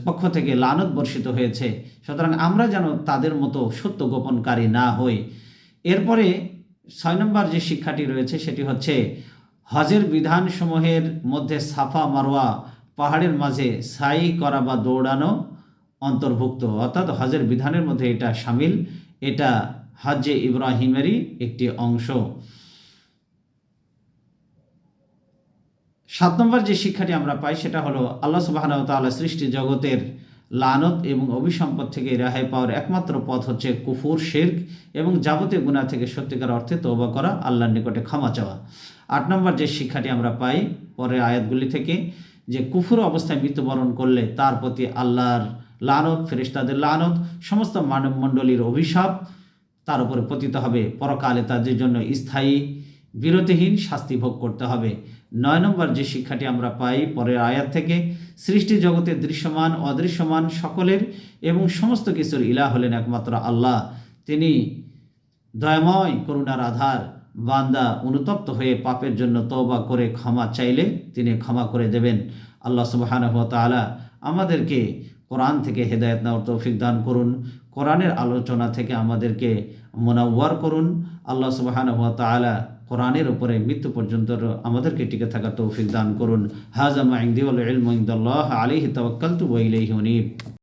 পক্ষ থেকে লানত বর্ষিত হয়েছে। সুতরাং আমরা যেন তাদের মতো সত্য গোপনকারী না হই। এরপরে 6 নম্বর যে শিক্ষাটি রয়েছে সেটি হচ্ছে হজের বিধানসমূহের মধ্যে সাফা মারওয়া পাহাড়ের মাঝে সাই করা বা দৌড়ানো অন্তর্ভুক্ত, অর্থাৎ হজের বিধানের মধ্যে এটা শামিল। এটা হজ্জে ইব্রাহিমেরই একটি অংশ। 7 নম্বর যে শিক্ষাটি আমরা পাই সেটা হলো আল্লাহ সুবহানাহু ওয়া তাআলা সৃষ্টি জগতের লানত এবং অভিসম্পদ থেকে রেহাই পাওয়ার একমাত্র পথ হচ্ছে কুফর, শিরক এবং যাবতীয় গুনাহ থেকে সত্যিকার অর্থে তওবা করা, আল্লাহর নিকটে ক্ষমা চাওয়া। 8 নম্বর যে শিক্ষাটি আমরা পাই পরের আয়াতগুলি থেকে, যে কুফর অবস্থায় মৃত্যুবরণ করলে তার প্রতি আল্লাহর লানত, ফেরেশতাদের লানত, সমস্ত মানব মণ্ডলীর অভিশাপ তার উপরে পতিত হবে, পরকালে তাদের জন্য স্থায়ী বিরতিহীন শাস্তি ভোগ করতে হবে। 9 নম্বর যে শিক্ষাটি আমরা পাই পরের আয়াত থেকে, সৃষ্টি জগতে দৃশ্যমান অদৃশ্যমান সকলের এবং সমস্ত কিছুর ইলাহ হলেন একমাত্র আল্লাহ। তিনি দয়াময় করুণার আধার। বান্দা অনুতপ্ত হয়ে পাপের জন্য তওবা করে ক্ষমা চাইলে তিনি ক্ষমা করে দেবেন। আল্লাহ সুবহানাহু ওয়া তাআলা আমাদেরকে কোরআন থেকে হেদায়েত নেওয়ার তৌফিক দান করুন, কোরআনের আলোচনা থেকে আমাদেরকে মুনাওয়ার করুন। আল্লাহ সুবহানাহু ওয়া তাআলা কোরআনের উপরে মৃত্যু পর্যন্ত আমাদেরকে টিকে থাকার তৌফিক দান করুন। হাযা মা ইনদি ওয়াল ইলমু ইনদাল্লাহ আলাইহি তাওয়াক্কালতু ওয়া ইলাইহি উনীব।